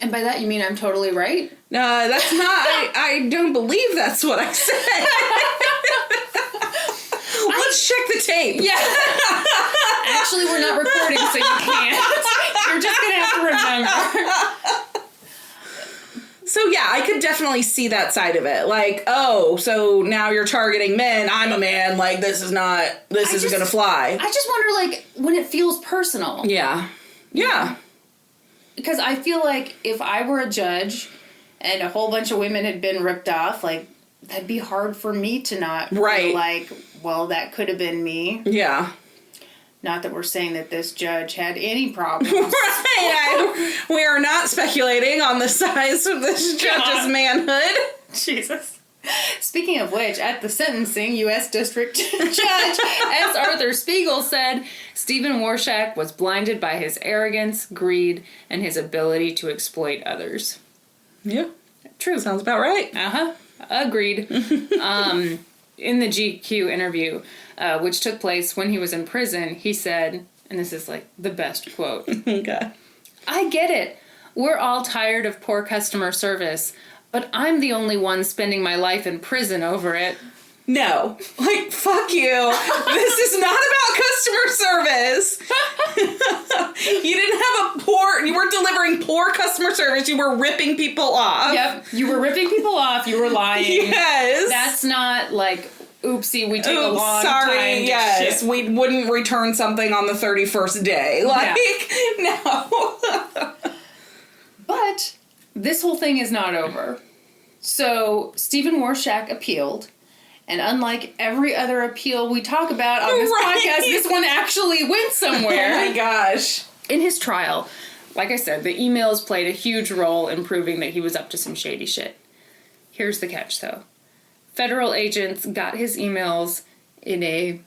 And by that, you mean I'm totally right? No, that's not... I don't believe that's what I said. Let's check the tape. Yeah. Actually, we're not recording, so you can't. You're just going to have to remember. So, yeah, I could definitely see that side of it. Like, oh, so now you're targeting men. I'm a man. Like, this isn't going to fly. I just wonder, like, when it feels personal. Yeah. Yeah. Because I feel like if I were a judge and a whole bunch of women had been ripped off, like, that'd be hard for me to not feel like, well, that could have been me. Yeah. Not that we're saying that this judge had any problems. Right. We are not speculating on the size of this judge's manhood. Jesus. Speaking of which, at the sentencing, U.S. District Judge S. Arthur Spiegel said Stephen Warshak was blinded by his arrogance, greed, and his ability to exploit others. Yeah. True. Sounds about right. Uh-huh. Agreed. In the GQ interview, which took place when he was in prison, he said, and this is like the best quote. Okay. I get it. We're all tired of poor customer service, but I'm the only one spending my life in prison over it. No. Like, fuck you. This is not about customer service. You weren't delivering poor customer service. You were ripping people off. Yep. You were ripping people off. You were lying. Yes. That's not like, oopsie, we take a long time. Yes. Ship. We wouldn't return something on the 31st day. Like, no. But this whole thing is not over. So, Stephen Warshak appealed. And unlike every other appeal we talk about on this podcast, this one actually went somewhere. Oh my gosh. In his trial, like I said, the emails played a huge role in proving that he was up to some shady shit. Here's the catch, though. Federal agents got his emails in a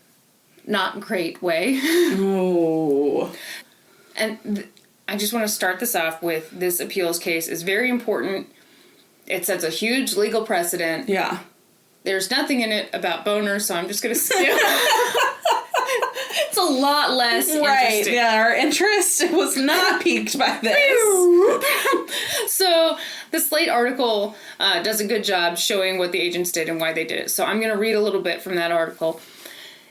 not great way. Oh. And I just want to start this off with this appeals case is very important. It sets a huge legal precedent. Yeah. There's nothing in it about boners, so I'm just going to skip. It's a lot less interesting. Yeah, our interest was not piqued by this. So the Slate article does a good job showing what the agents did and why they did it. So I'm going to read a little bit from that article.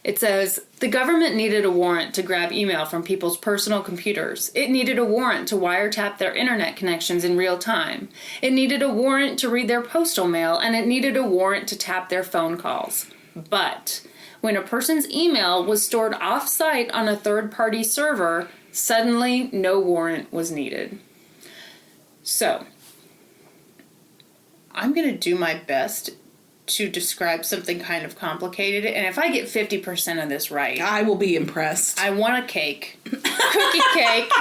It says, the government needed a warrant to grab email from people's personal computers. It needed a warrant to wiretap their internet connections in real time. It needed a warrant to read their postal mail, and it needed a warrant to tap their phone calls. But when a person's email was stored off-site on a third-party server, suddenly no warrant was needed. So, I'm going to do my best to describe something kind of complicated, and if I get 50% of this right, I will be impressed. I want a cake. Cookie cake.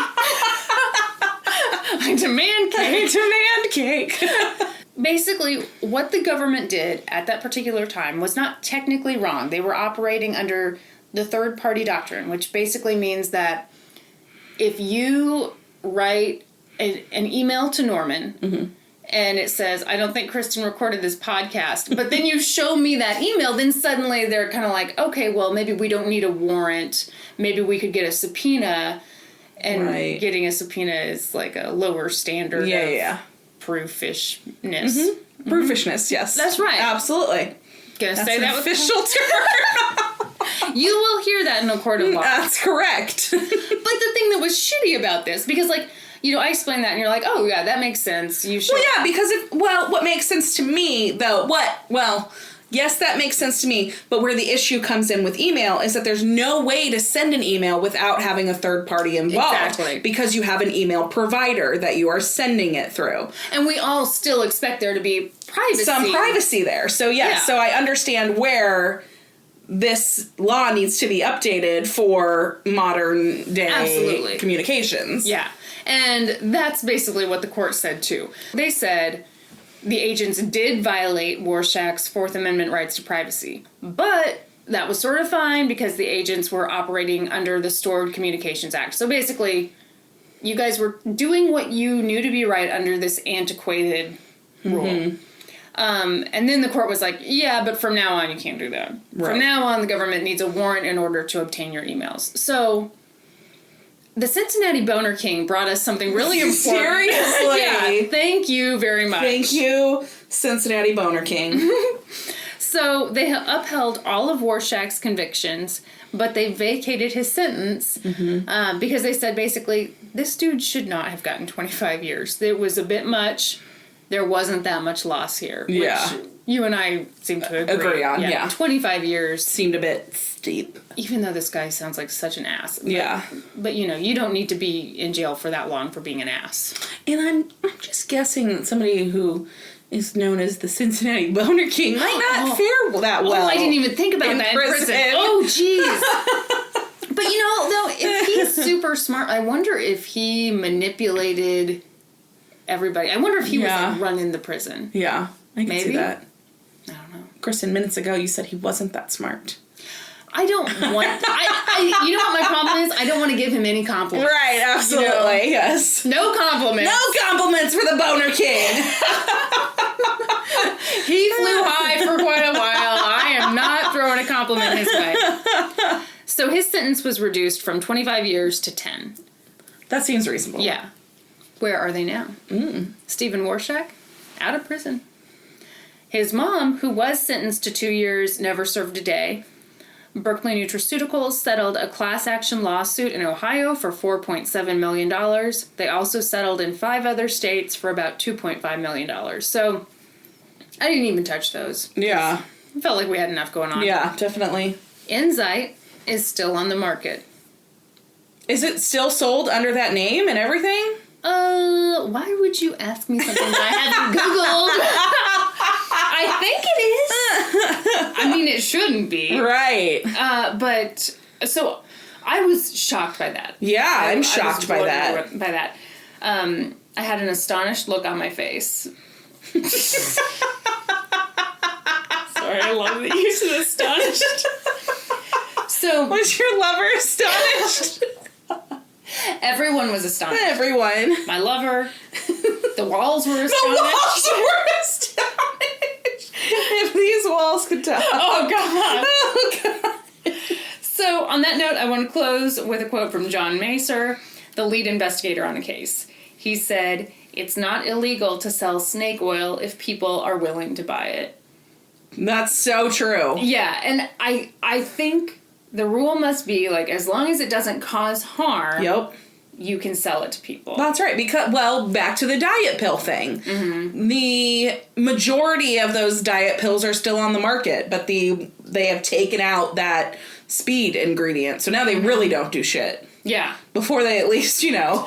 I demand cake. I demand cake. Basically, what the government did at that particular time was not technically wrong. They were operating under the third-party doctrine, which basically means that if you write an email to Norman, and it says, I don't think Kristin recorded this podcast, but then you show me that email, then suddenly they're kind of like, okay, well, maybe we don't need a warrant. Maybe we could get a subpoena. And getting a subpoena is like a lower standard of proofishness. Proofishness, yes. That's right. Absolutely. Gonna That's say an that with official term. You will hear that in a court of law. That's correct. But the thing that was shitty about this, because like, I explained that and you're like, oh yeah, that makes sense. You should. Well, yeah, because what makes sense to me, though, yes, that makes sense to me, but where the issue comes in with email is that there's no way to send an email without having a third party involved. Exactly. Because you have an email provider that you are sending it through. And we all still expect there to be privacy. Some privacy there. So, yes, so I understand where this law needs to be updated for modern day communications. Yeah. And that's basically what the court said, too. They said the agents did violate Warshak's Fourth Amendment rights to privacy. But that was sort of fine because the agents were operating under the Stored Communications Act. So basically, you guys were doing what you knew to be right under this antiquated rule. And then the court was like, yeah, but from now on you can't do that. Right. From now on, the government needs a warrant in order to obtain your emails. So the Cincinnati Boner King brought us something really important. Seriously? Yeah, thank you very much. Thank you, Cincinnati Boner King. So they upheld all of Warshak's convictions, but they vacated his sentence because they said basically, this dude should not have gotten 25 years. It was a bit much. There wasn't that much loss here. Which you and I seem to agree on. Yeah. 25 years. Seemed a bit steep. Even though this guy sounds like such an ass. But you don't need to be in jail for that long for being an ass. And I'm just guessing that somebody who is known as the Cincinnati Boner King might not fare that well. Oh, I didn't even think about that in prison. Oh, jeez. But though, if he's super smart, I wonder if he manipulated everybody. I wonder if he was like running the prison. Yeah, I can see that. I don't know. Kristin, minutes ago you said he wasn't that smart. I don't want... I you know what my problem is? I don't want to give him any compliments. Right, absolutely, yes. No compliments. No compliments for the Boner King. He flew high for quite a while. I am not throwing a compliment his way. So his sentence was reduced from 25 years to 10. That seems reasonable. Yeah. Where are they now? Stephen Warshak, out of prison. His mom, who was sentenced to 2 years, never served a day. Berkeley Nutraceuticals settled a class action lawsuit in Ohio for $4.7 million. They also settled in 5 other states for about $2.5 million. So I didn't even touch those. Yeah. I felt like we had enough going on. Yeah, definitely. Enzyte is still on the market. Is it still sold under that name and everything? Why would you ask me something that I haven't Googled? I think it is. I mean, it shouldn't be. Right. But, so, I was shocked by that. Yeah, I'm shocked by that. I had an astonished look on my face. Sorry, I love the use of astonished. So, was your lover astonished? Everyone was astonished. Everyone. My lover. The walls were astonished. The walls were astonished. If these these walls could talk. Oh, God. Oh, God. So, on that note, I want to close with a quote from John Macer, the lead investigator on the case. He said, "It's not illegal to sell snake oil if people are willing to buy it." That's so true. Yeah, and I think the rule must be, like, as long as it doesn't cause harm, Yep. you can sell it to people. That's right, because, well, back to the diet pill thing. Mm-hmm. The majority of those diet pills are still on the market, but they have taken out that speed ingredient, so now they really don't do shit. Yeah. Before they at least, made you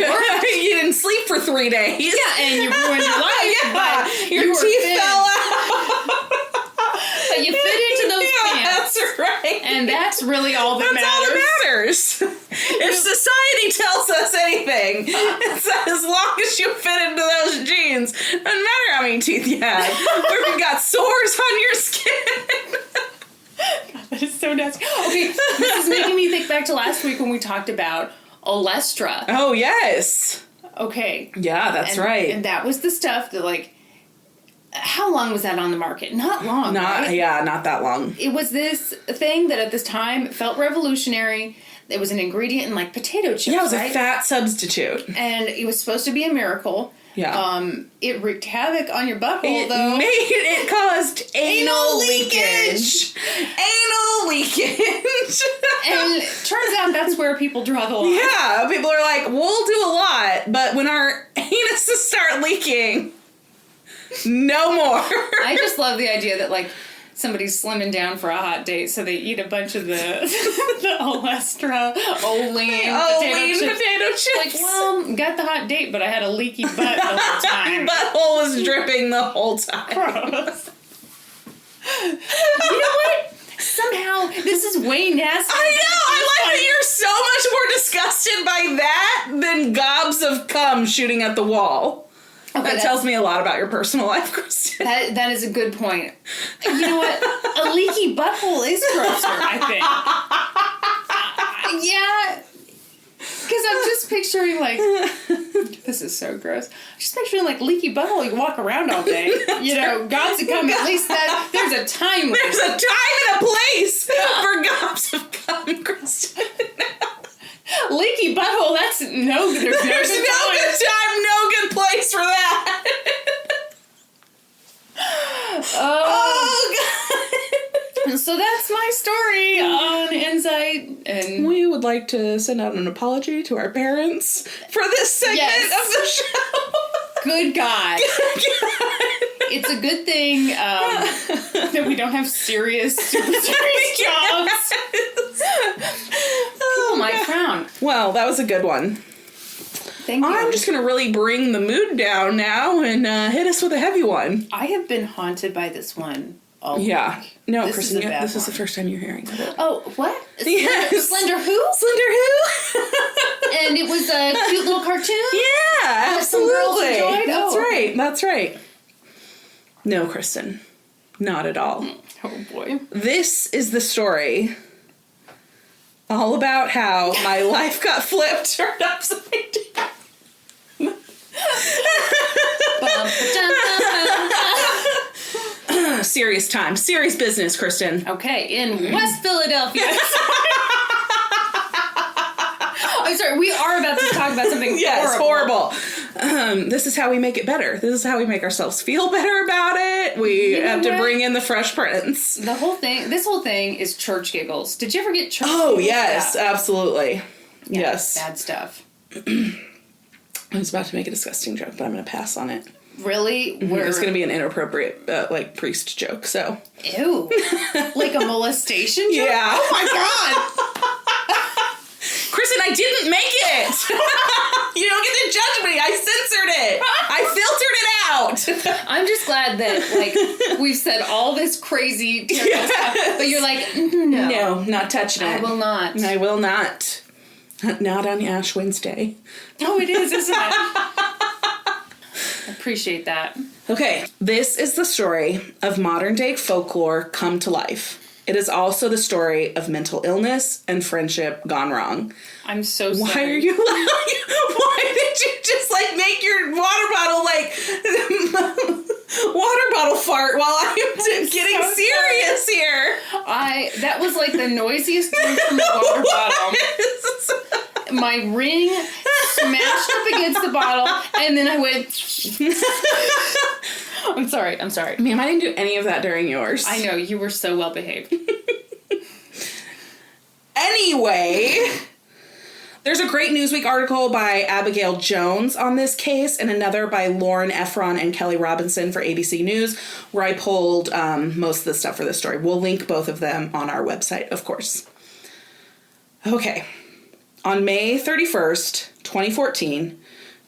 you didn't sleep for 3 days. Yeah, and you ruined your life. Yeah, your teeth fell out. But you fit into those pants. That's right. And that's really all that matters. That's all that matters. If society tells us anything, it's that as long as you fit into those jeans, doesn't matter how many teeth you have, or if you got sores on your skin. God, that is so nasty. Okay, this is making me think back to last week when we talked about Olestra. Oh, yes. Okay. Yeah, that's right. And that was the stuff that, like, how long was that on the market? Not long, right? Yeah, not that long. It was this thing that at this time felt revolutionary. It was an ingredient in, like, potato chips, Yeah, it was right? a fat substitute. And it was supposed to be a miracle. Yeah. It wreaked havoc on your butthole, though. It caused anal leakage. Anal leakage. And it turns out that's where people draw the line. Yeah, people are like, we'll do a lot, but when our anuses start leaking, no more. I just love the idea that, like, somebody's slimming down for a hot date, so they eat a bunch of the Olestra, Olean potato chips. Like, well, got the hot date, but I had a leaky butt the whole time. Your butthole was dripping the whole time. Gross. You know what? Somehow, this is way nasty. I know! I like that you're so much more disgusted by that than gobs of cum shooting at the wall. Okay, that tells me a lot about your personal life, Kristin. That is a good point. You know what? A leaky butthole is grosser, I think. Yeah. Because I'm just picturing, like, this is so gross. I'm just picturing, like, leaky butthole, you walk around all day. Gobs of cum, at least there's a time limit. There's a time and a place for gobs of cum, Kristin. Leaky butthole, there's no good time, no good place for that. Oh, God. So that's my story on Enzyte, and we would like to send out an apology to our parents for this segment of the show. Good God. It's a good thing that we don't have super serious jobs. People might frown. Well, that was a good one. Thank you. I'm just going to really bring the mood down now and hit us with a heavy one. I have been haunted by this one all week. No, Kristin, this is the first time you're hearing of it. Oh, what? Yes. Slender who? Slender who? And it was a cute little cartoon? Yeah, absolutely. That's That's right. No, Kristin. Not at all. Oh, boy. This is the story all about how my life got flipped, turned upside down. Serious time. Serious business, Kristin. Okay, in West Philadelphia. I'm sorry, we are about to talk about something horrible. This is how we make it better. This is how we make ourselves feel better about it. We have to bring in the Fresh Prince. This whole thing is church giggles. Did you ever get church giggles? Oh, yes, absolutely. Yeah, yes. Bad stuff. I was about to make a disgusting joke, but I'm going to pass on it. Really? It's going to be an inappropriate, priest joke, so. Ew. Like a molestation joke? Yeah. Oh, my God. Kristin, I didn't make it! You don't get to judge me! I censored it! I filtered it out! I'm just glad that, like, we've said all this crazy terrible stuff, but you're like, no. No, not touching it. I will not. I will not. Not on Ash Wednesday. Oh, it is, isn't it? I appreciate that. Okay, this is the story of modern-day folklore come to life. It is also the story of mental illness and friendship gone wrong. I'm so sorry. Why are you laughing? Why did you just, make your water bottle, water bottle fart while I'm getting so serious here. That was like the noisiest drink from the water bottle. My ring smashed up against the bottle, and then I went... I'm sorry. Ma'am, I didn't do any of that during yours. I know, you were so well behaved. Anyway, there's a great Newsweek article by Abigail Jones on this case and another by Lauren Efron and Kelly Robinson for ABC News, where I pulled most of the stuff for this story. We'll link both of them on our website, of course. Okay. On May 31st, 2014,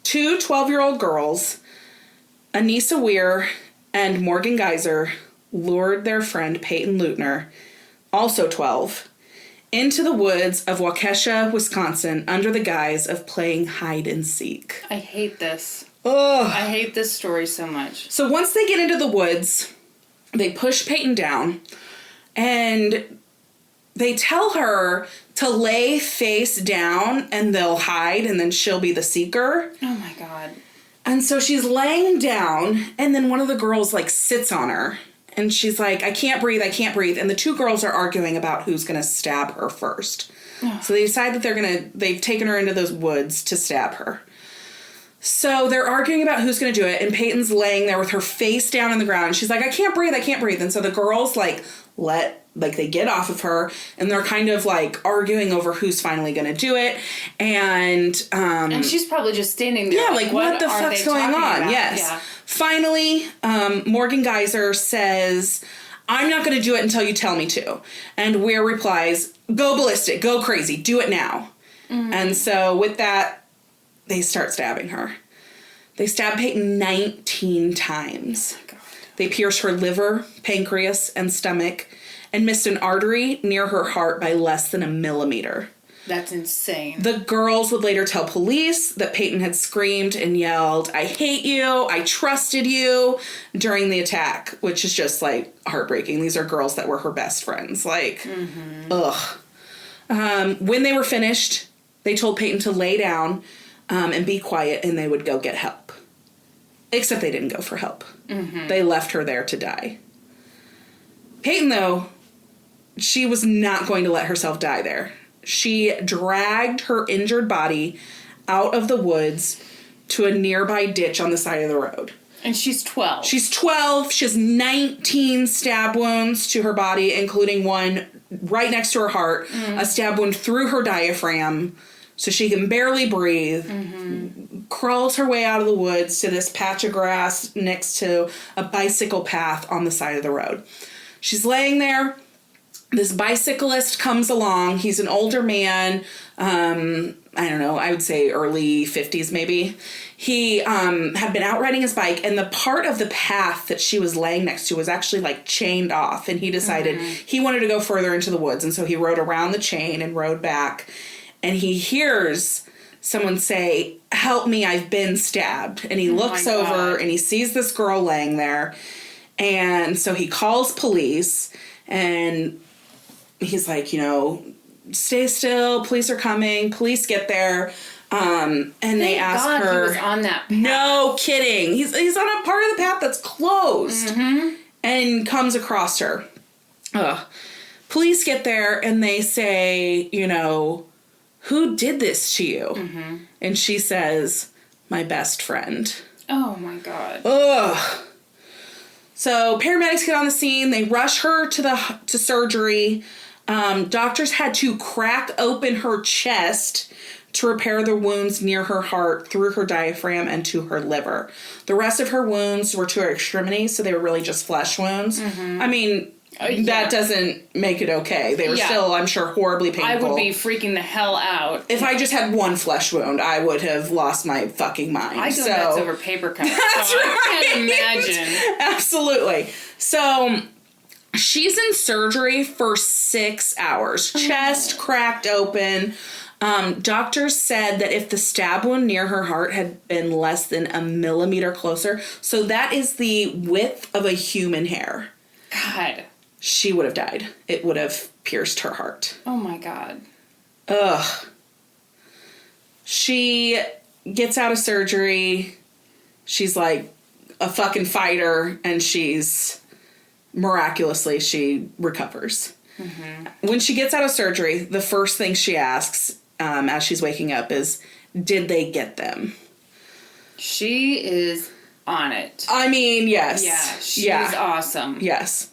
two 12-year-old girls, Anissa Weir and Morgan Geyser, lured their friend Payton Leutner, also 12, into the woods of Waukesha, Wisconsin, under the guise of playing hide and seek. I hate this. Ugh. I hate this story so much. So once they get into the woods, they push Payton down, and they tell her to lay face down, and they'll hide, and then she'll be the seeker. Oh my God. And so she's laying down, and then one of the girls, like, sits on her. And she's like, I can't breathe. And the two girls are arguing about who's going to stab her first. So they decide that they've taken her into those woods to stab her. So they're arguing about who's going to do it. And Peyton's laying there with her face down on the ground. She's like, I can't breathe. And so the girls, they get off of her, and they're kind of, like, arguing over who's finally going to do it. And she's probably just standing there. Yeah, like what the fuck's going on? About? Yes. Yeah. Finally, Morgan Geyser says, I'm not going to do it until you tell me to. And Weir replies, go ballistic, go crazy, do it now. Mm-hmm. And so with that, they start stabbing her. They stab Payton 19 times. Oh, God. They pierce her liver, pancreas, and stomach, and missed an artery near her heart by less than 1 millimeter. That's insane. The girls would later tell police that Payton had screamed and yelled, I hate you, I trusted you, during the attack, which is just, like, heartbreaking. These are girls that were her best friends. Like, ugh. When they were finished, they told Payton to lay down and be quiet, and they would go get help. Except they didn't go for help. Mm-hmm. They left her there to die. Payton, though, she was not going to let herself die there. She dragged her injured body out of the woods to a nearby ditch on the side of the road. And she's 12. She's 12. She has 19 stab wounds to her body, including one right next to her heart, a stab wound through her diaphragm, so she can barely breathe. Mm-hmm. Crawls her way out of the woods to this patch of grass next to a bicycle path on the side of the road. She's laying there. This bicyclist comes along. He's an older man. I don't know. I would say early 50s maybe. He had been out riding his bike, and the part of the path that she was laying next to was actually, like, chained off. And he decided he wanted to go further into the woods. And so he rode around the chain and rode back. And he hears someone say, help me, I've been stabbed. And he looks over and he sees this girl laying there. And so he calls police, and he's like, stay still. Police are coming. Police get there. And they ask her. He was on that path. No kidding. He's on a part of the path that's closed. Mm-hmm. And comes across her. Police get there, and they say, who did this to you? Mm-hmm. And she says, my best friend. Oh, my God. Ugh. So paramedics get on the scene. They rush her to surgery. Doctors had to crack open her chest to repair the wounds near her heart, through her diaphragm, and to her liver. The rest of her wounds were to her extremities, so they were really just flesh wounds. Mm-hmm. I mean, that doesn't make it okay. They were still, I'm sure, horribly painful. I would be freaking the hell out. If I just had one flesh wound, I would have lost my fucking mind. I go nuts over paper cuts. That's right. I can't imagine. Absolutely. So she's in surgery for 6 hours. Chest cracked open. Doctors said that if the stab wound near her heart had been less than 1 millimeter closer, so that is the width of a human hair. God. She would have died. It would have pierced her heart. Oh my God. Ugh. She gets out of surgery. She's like, a fucking fighter, and miraculously, she recovers. Mm-hmm. When she gets out of surgery, the first thing she asks as she's waking up is, did they get them? She is on it. I mean, yes. Yeah, she's awesome. Yes.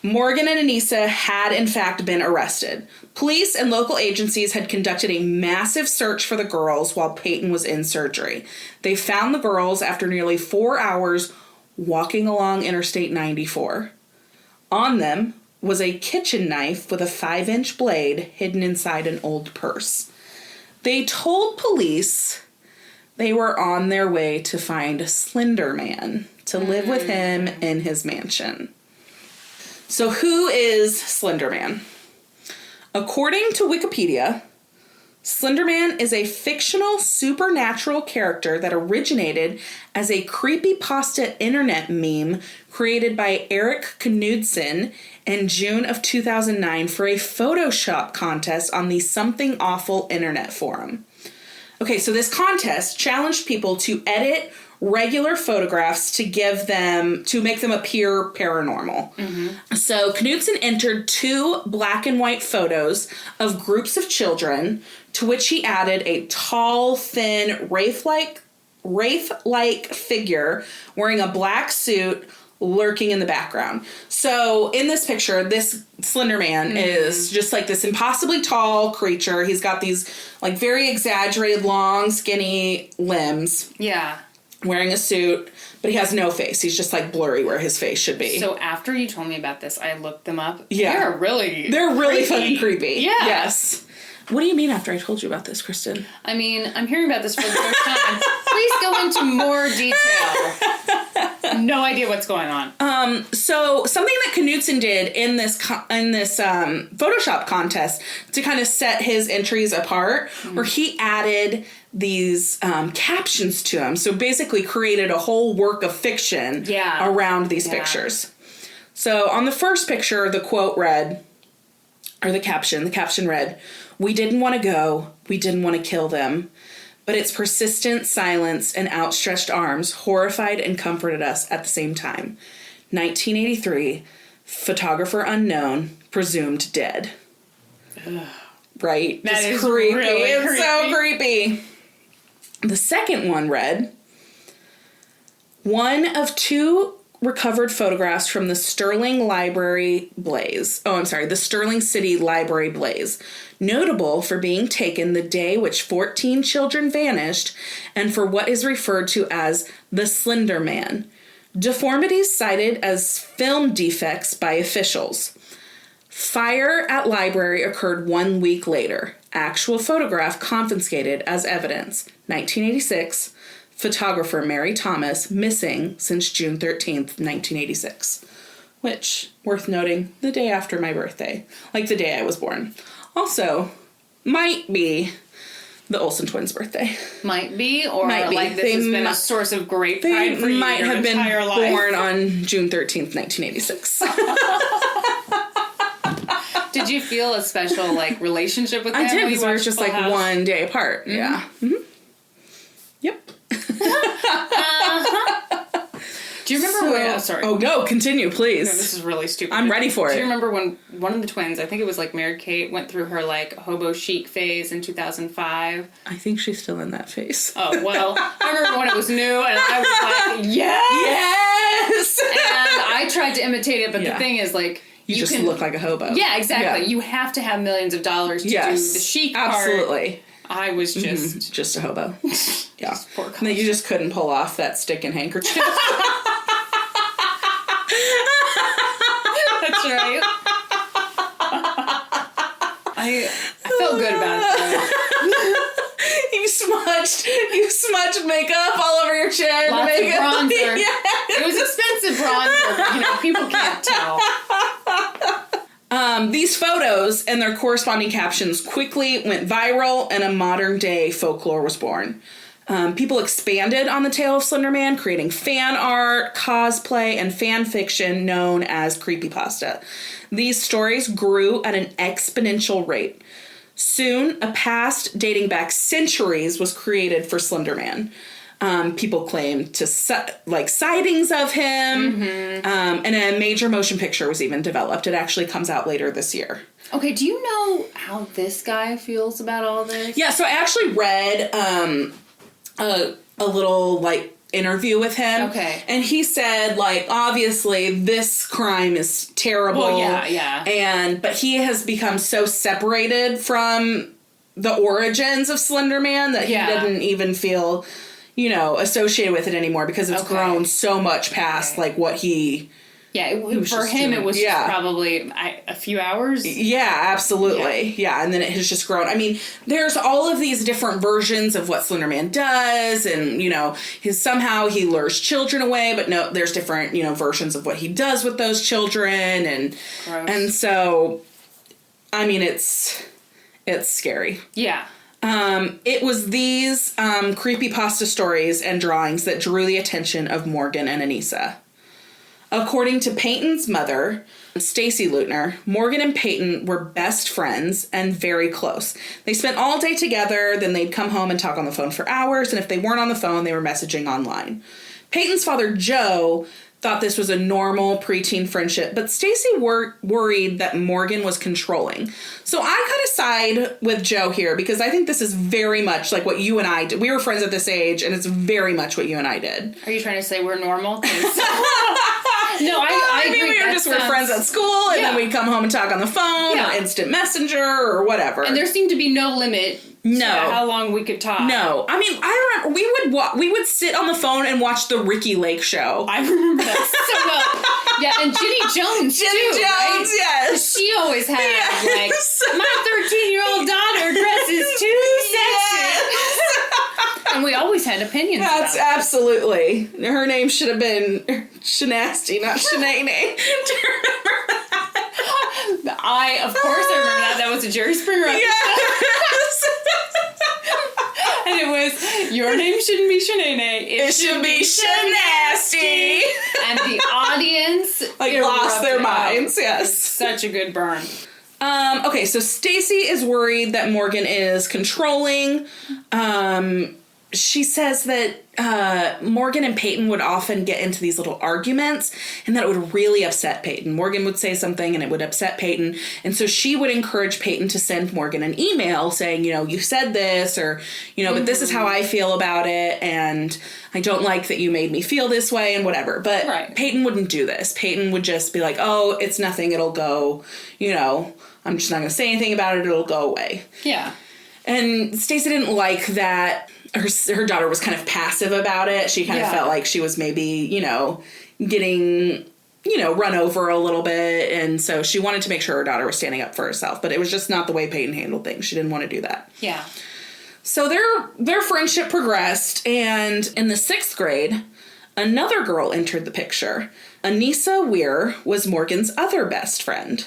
Morgan and Anissa had, in fact, been arrested. Police and local agencies had conducted a massive search for the girls while Payton was in surgery. They found the girls after nearly 4 hours walking along Interstate 94. On them was a kitchen knife with a 5-inch blade hidden inside an old purse. They told police they were on their way to find Slender Man to live with him in his mansion. So who is Slender Man? According to Wikipedia, Slender Man is a fictional supernatural character that originated as a creepypasta internet meme created by Eric Knudsen in June of 2009 for a Photoshop contest on the Something Awful internet forum. Okay, so this contest challenged people to edit regular photographs to make them appear paranormal. Mm-hmm. So Knudsen entered 2 black and white photos of groups of children, to which he added a tall, thin, wraith-like figure wearing a black suit lurking in the background. So in this picture, this Slender Man is just like this impossibly tall creature. He's got these like very exaggerated, long, skinny limbs. Yeah. Wearing a suit, but he has no face. He's just like blurry where his face should be. So after you told me about this, I looked them up. Yeah. They're really creepy. Fucking creepy. Yeah. Yes. What do you mean after I told you about this, Kristin? I mean, I'm hearing about this for the first time. Please go into more detail. No idea what's going on. So something that Knudsen did in this Photoshop contest to kind of set his entries apart, where he added these captions to them. So basically created a whole work of fiction around these pictures. So on the first picture, the quote read, or the caption read, "We didn't want to go, we didn't want to kill them, but its persistent silence and outstretched arms horrified and comforted us at the same time. 1983, photographer unknown, presumed dead." Ugh. Right? That Just is creepy. Really it's creepy. So creepy. The second one read, "One of 2 recovered photographs from the Sterling City Library blaze, notable for being taken the day which 14 children vanished and for what is referred to as the Slender Man. Deformities cited as film defects by officials. Fire at library occurred 1 week later. Actual photograph confiscated as evidence. 1986. Photographer Mary Thomas missing since June 13th, 1986. Which, worth noting, the day after my birthday. Like the day I was born. Also, might be the Olsen twins' birthday. Might be, or might be. Like this has been a source of great pride for you might your have been entire life. born on June 13th, 1986. Did you feel a special relationship with them? I did, because we were just Full House? 1 day apart. Mm-hmm. Yeah. Mm-hmm. Yep. Do you remember when... Oh, sorry. Oh, no, continue, please. No, this is really stupid. I'm ready for it. Do you remember when one of the twins, I think it was Mary-Kate, went through her hobo chic phase in 2005? I think she's still in that phase. Oh, well, I remember when it was new, and I was like, yes! Yes! And I tried to imitate it, but the thing is, You just look like a hobo. Yeah, exactly. Yeah. You have to have millions of dollars to do the chic part. Absolutely. I was just... Just a hobo. Yeah. Poor No, you just couldn't pull off that stick and handkerchief. That's right. I felt good about it. You smudged makeup all over your chin. Lots of bronzer. Yes. It was expensive bronzer, but people can't tell. These photos and their corresponding captions quickly went viral, and a modern-day folklore was born. People expanded on the tale of Slender Man, creating fan art, cosplay, and fan fiction known as creepypasta. These stories grew at an exponential rate. Soon, a past dating back centuries was created for Slender Man. People claim to sightings of him. And a major motion picture was even developed. It actually comes out later this year. Okay, do you know how this guy feels about all this? Yeah, so I actually read a little, like, interview with him. Okay. And he said, like, obviously this crime is terrible. Well, yeah. But he has become so separated from the origins of Slender Man that he didn't even feel, associated with it anymore because it's grown so much past, like, what he... Yeah, for him, it was just probably a few hours. Yeah, absolutely. Yeah, and then it has just grown. I mean, there's all of these different versions of what Slender Man does, and, somehow he lures children away, but no, there's different, versions of what he does with those children, and gross. And so, I mean, it's scary. Yeah. It was these creepypasta stories and drawings that drew the attention of Morgan and Anissa. According to Payton's mother, Stacy Leutner, Morgan and Payton were best friends and very close. They spent all day together, then they'd come home and talk on the phone for hours, and if they weren't on the phone, they were messaging online. Payton's father, Joe, thought this was a normal preteen friendship, but Stacy worried that Morgan was controlling. So I kind of side with Joe here because I think this is very much like what you and I did. We were friends at this age, and it's very much what you and I did. Are you trying to say we're normal? No, I mean, we were friends at school, and then we'd come home and talk on the phone, or instant messenger, or whatever. And there seemed to be no limit to how long we could talk. No. I mean, I remember we would sit on the phone and watch the Ricky Lake show. I remember that so well. Yeah, and Ginny Jones, right? Yes. She always had, like, my 13-year-old daughter dresses too sexy. And we always had opinions about it. Absolutely. Her name should have been Shanasty, not Shanae. Do you remember that? I remember that. That was a Jerry Springer episode. Yes. And it was, your name shouldn't be Shanae. It should be Shanasty. And the audience lost their minds. Yes. It's such a good burn. Okay, so Stacy is worried that Morgan is controlling. She says that Morgan and Payton would often get into these little arguments, and that it would really upset Payton. Morgan would say something, and it would upset Payton. And so she would encourage Payton to send Morgan an email saying, you said this, or, but this is how I feel about it, and I don't like that you made me feel this way, and whatever. But Payton wouldn't do this. Payton would just be like, oh, it's nothing, it'll go, I'm just not going to say anything about it, it'll go away. Yeah. And Stacy didn't like that her daughter was kind of passive about it. She kind of felt like she was maybe, getting, run over a little bit. And so she wanted to make sure her daughter was standing up for herself. But it was just not the way Payton handled things. She didn't want to do that. Yeah. So their friendship progressed. And in the 6th grade, another girl entered the picture. Anissa Weir was Morgan's other best friend.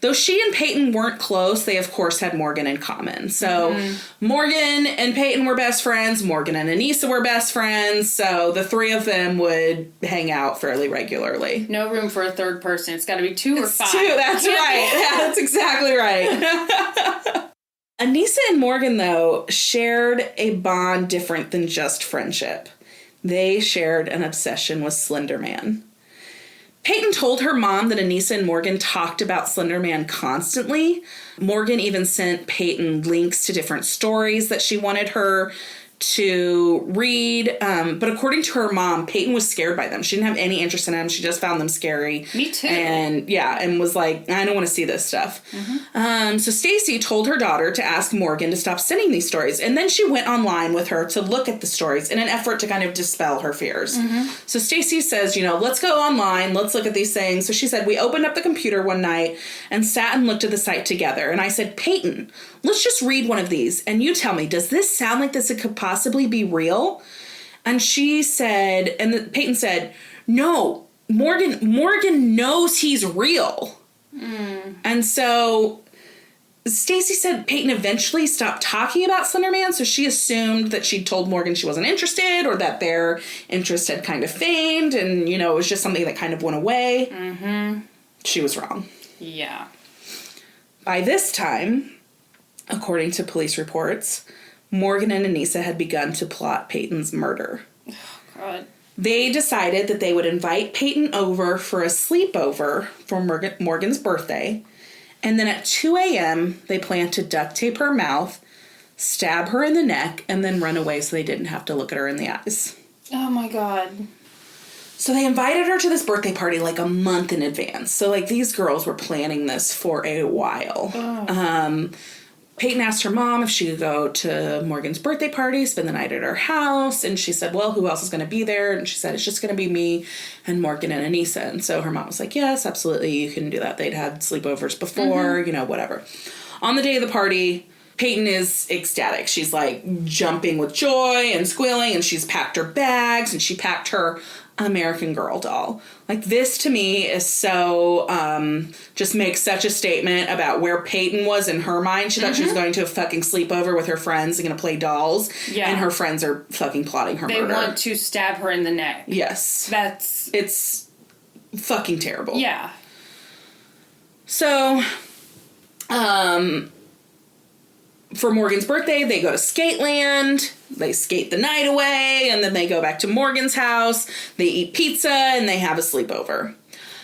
Though she and Payton weren't close, they of course had Morgan in common. So Morgan and Payton were best friends. Morgan and Anissa were best friends. So the three of them would hang out fairly regularly. No room for a third person. It's got to be 2 or 5. 2, that's right. Yeah, that's exactly right. Anissa and Morgan, though, shared a bond different than just friendship. They shared an obsession with Slender Man. Payton told her mom that Anissa and Morgan talked about Slender Man constantly. Morgan even sent Payton links to different stories that she wanted her to read. But according to her mom, Payton was scared by them. She didn't have any interest in them. She just found them scary. Me too. And was like, I don't want to see this stuff. So Stacy told her daughter to ask Morgan to stop sending these stories. And then she went online with her to look at the stories in an effort to kind of dispel her fears. So Stacy says, let's go online. Let's look at these things. So she said, we opened up the computer one night and sat and looked at the site together. And I said, Payton, let's just read one of these. And you tell me, does this sound like this could possibly be real? And she said, Payton said, no, Morgan knows he's real. And so Stacy said Payton eventually stopped talking about Slender Man, so she assumed that she'd told Morgan she wasn't interested, or that their interest had kind of faded, and, it was just something that kind of went away. She was wrong. Yeah. By this time, according to police reports, Morgan and Anissa had begun to plot Payton's murder. Oh, God. They decided that they would invite Payton over for a sleepover for Morgan's birthday. And then at 2 a.m., they planned to duct tape her mouth, stab her in the neck, and then run away so they didn't have to look at her in the eyes. Oh, my God. So they invited her to this birthday party like a month in advance. So, like, these girls were planning this for a while. Oh. Payton asked her mom if she could go to Morgan's birthday party, spend the night at her house. And she said, well, who else is going to be there? And she said, it's just going to be me and Morgan and Anissa. And so her mom was like, yes, absolutely, you can do that. They'd had sleepovers before, you know, whatever. On the day of the party, Payton is ecstatic. She's, like, jumping with joy and squealing, and she's packed her bags, and she packed her American Girl doll. Like, this to me is so, just makes such a statement about where Payton was in her mind. She thought she was going to a fucking sleepover with her friends and going to play dolls. Yeah. And her friends are fucking plotting her murder. They want to stab her in the neck. Yes. It's fucking terrible. Yeah. So, for Morgan's birthday, they go to Skateland. They skate the night away, and then they go back to Morgan's house. They eat pizza, and they have a sleepover.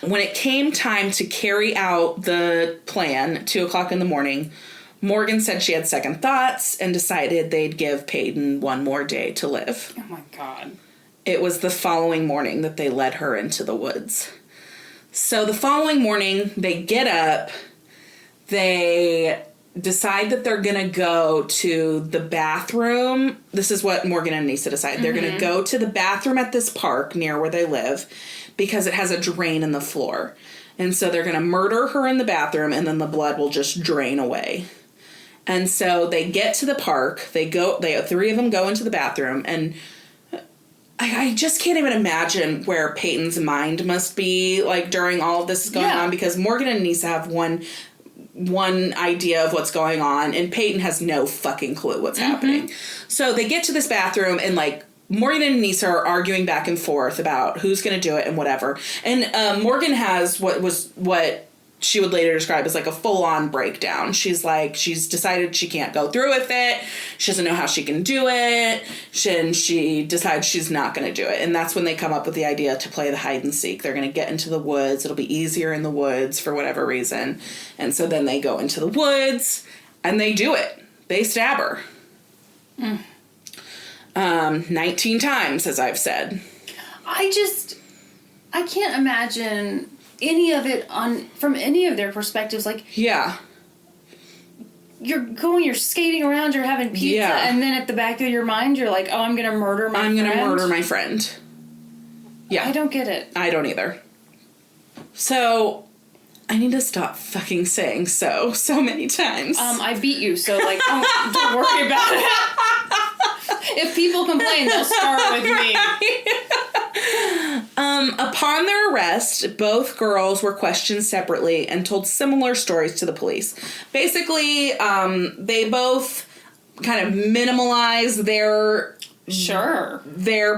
When it came time to carry out the plan, 2 o'clock in the morning, Morgan said she had second thoughts and decided they'd give Payton one more day to live. Oh, my God. It was the following morning that they led her into the woods. So the following morning, they get up. They decide that they're going to go to the bathroom. This is what Morgan and Anissa decide. They're going to go to the bathroom at this park near where they live because it has a drain in the floor. And so they're going to murder her in the bathroom, and then the blood will just drain away. And so they get to the park. Three of them go into the bathroom, and I just can't even imagine where Payton's mind must be, like, during all of this is going on, because Morgan and Anissa have one idea of what's going on, and Payton has no fucking clue what's happening. So they get to this bathroom, and, like, Morgan and Anissa are arguing back and forth about who's going to do it and whatever. And Morgan has what she would later describe as, like, a full-on breakdown. She's decided she can't go through with it. She doesn't know how she can do it. And she decides she's not going to do it. And that's when they come up with the idea to play the hide-and-seek. They're going to get into the woods. It'll be easier in the woods for whatever reason. And so then they go into the woods, and they do it. They stab her. 19 times, as I've said. I can't imagine any of it from any of their perspectives. Like, yeah, you're skating around, you're having pizza, and then at the back of your mind, you're like, oh, I'm gonna murder my friend. Yeah. I don't get it. I don't either. So, I need to stop fucking saying so many times. I beat you, so, like, don't worry about it. If people complain, they'll start with me. Upon their arrest, both girls were questioned separately and told similar stories to the police. Basically, they both kind of minimalize their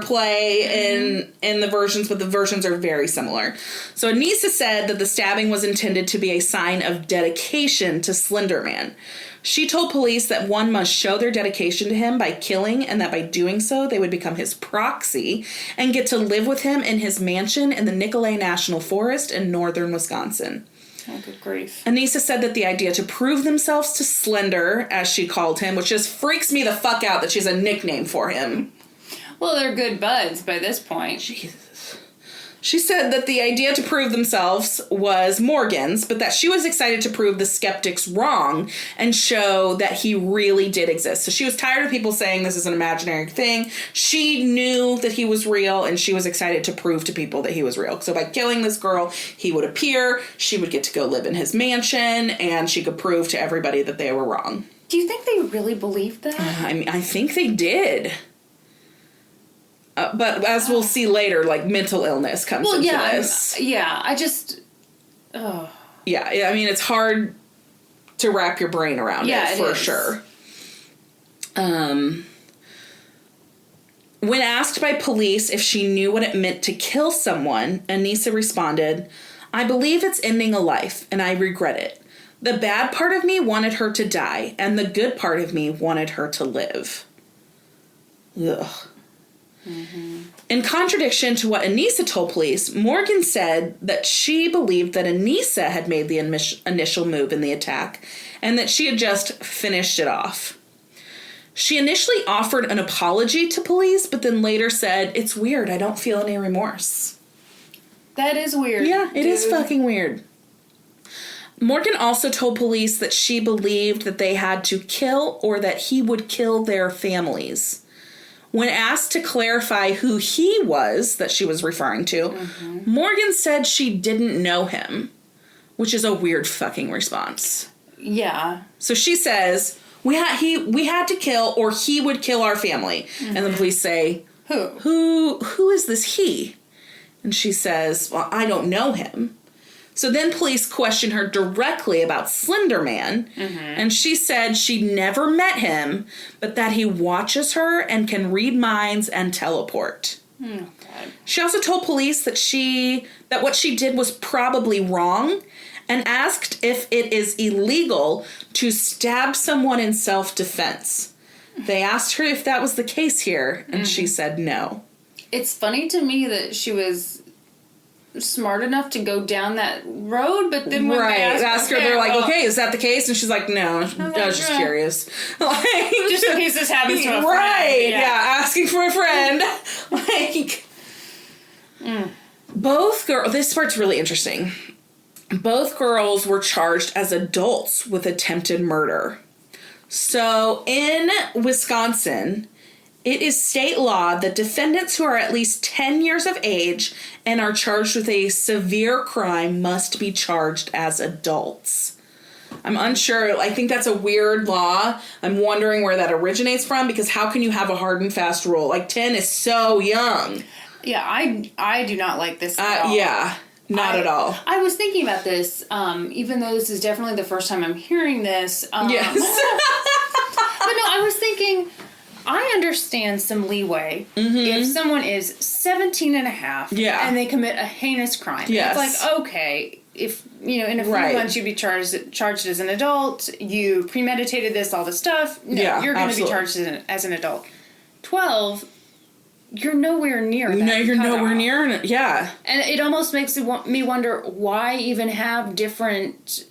play in the versions, but the versions are very similar. So Anissa said that the stabbing was intended to be a sign of dedication to Slender Man. She told police that one must show their dedication to him by killing, and that by doing so, they would become his proxy and get to live with him in his mansion in the Nicolet National Forest in northern Wisconsin. Oh, good grief. Anissa said that the idea to prove themselves to Slender, as she called him, which just freaks me the fuck out that she's a nickname for him. Well, they're good buds by this point. Jesus. She said that the idea to prove themselves was Morgan's, but that she was excited to prove the skeptics wrong and show that he really did exist. So she was tired of people saying this is an imaginary thing. She knew that he was real, and she was excited to prove to people that he was real. So by killing this girl, he would appear, she would get to go live in his mansion, and she could prove to everybody that they were wrong. Do you think they really believed that? I think they did. But as we'll see later, like, mental illness comes into this. Yeah, I just... Oh. Yeah, I mean, it's hard to wrap your brain around it, for sure. When asked by police if she knew what it meant to kill someone, Anissa responded, "I believe it's ending a life, and I regret it. The bad part of me wanted her to die, and the good part of me wanted her to live. Ugh. Mm-hmm. In contradiction to what Anissa told police, Morgan said that she believed that Anissa had made the initial move in the attack and that she had just finished it off. She initially offered an apology to police, but then later said, "It's weird, I don't feel any remorse." That is weird. Yeah, it is fucking weird. Morgan also told police that she believed that they had to kill or that he would kill their families. When asked to clarify who he was that she was referring to, Morgan said she didn't know him, which is a weird fucking response. Yeah. So she says, we had to kill or he would kill our family. And the police say, Who is this he? And she says, well, I don't know him. So then police question her directly about Slender Man, and she said she'd never met him, but that he watches her and can read minds and teleport. Oh, God. She also told police that what she did was probably wrong, and asked if it is illegal to stab someone in self-defense. They asked her if that was the case here, and she said no. It's funny to me that she was smart enough to go down that road, but then when they ask her, they're like, okay, is that the case? And she's like, no, I was just curious. Like, just in case this happens to a friend. Right, yeah, asking for a friend. Like, both girls, this part's really interesting. Both girls were charged as adults with attempted murder. So in Wisconsin, it is state law that defendants who are at least 10 years of age and are charged with a severe crime must be charged as adults. I'm unsure. I think that's a weird law. I'm wondering where that originates from, because how can you have a hard and fast rule? Like, 10 is so young. Yeah, I do not like this at all. Yeah, not at all. I was thinking about this, even though this is definitely the first time I'm hearing this. Yes. But no, I was thinking, I understand some leeway if someone is 17 and a half and they commit a heinous crime. Yes. It's like, okay, if, in a few months you'd be charged as an adult, you premeditated this, all this stuff, you're going to be charged as an adult. 12, you're nowhere near that. No, you're nowhere near it. Yeah. And it almost makes me wonder, why even have different...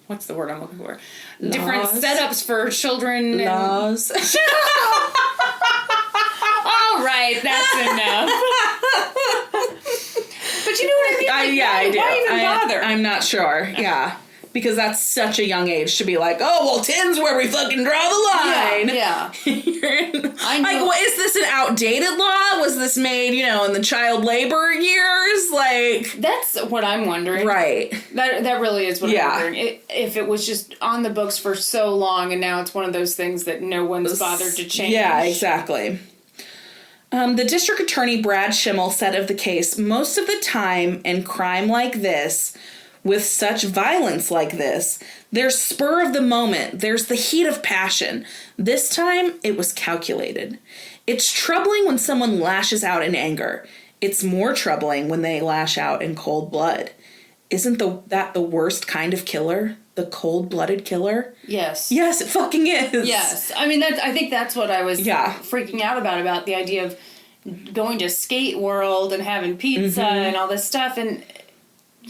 What's the word I'm looking for? Laws. Different setups for children. Laws. All right, that's enough. But you know what I mean? Like, I do. Why even bother? I'm not sure. Yeah. Because that's such a young age to be like, oh, well, 10's where we fucking draw the line. Yeah. I know. Like, well, is this an outdated law? Was this made, in the child labor years? Like, that's what I'm wondering. Right. That really is what I'm wondering. If it was just on the books for so long and now it's one of those things that no one's bothered to change. Yeah, exactly. The district attorney, Brad Schimmel, said of the case, most of the time in crime like this, with such violence like this, there's spur of the moment, there's the heat of passion. This time, it was calculated. It's troubling when someone lashes out in anger. It's more troubling when they lash out in cold blood. Isn't that the worst kind of killer? The cold-blooded killer? Yes. Yes, it fucking is. Yes. I mean, I think that's what I was freaking out about the idea of going to Skate World and having pizza and all this stuff, and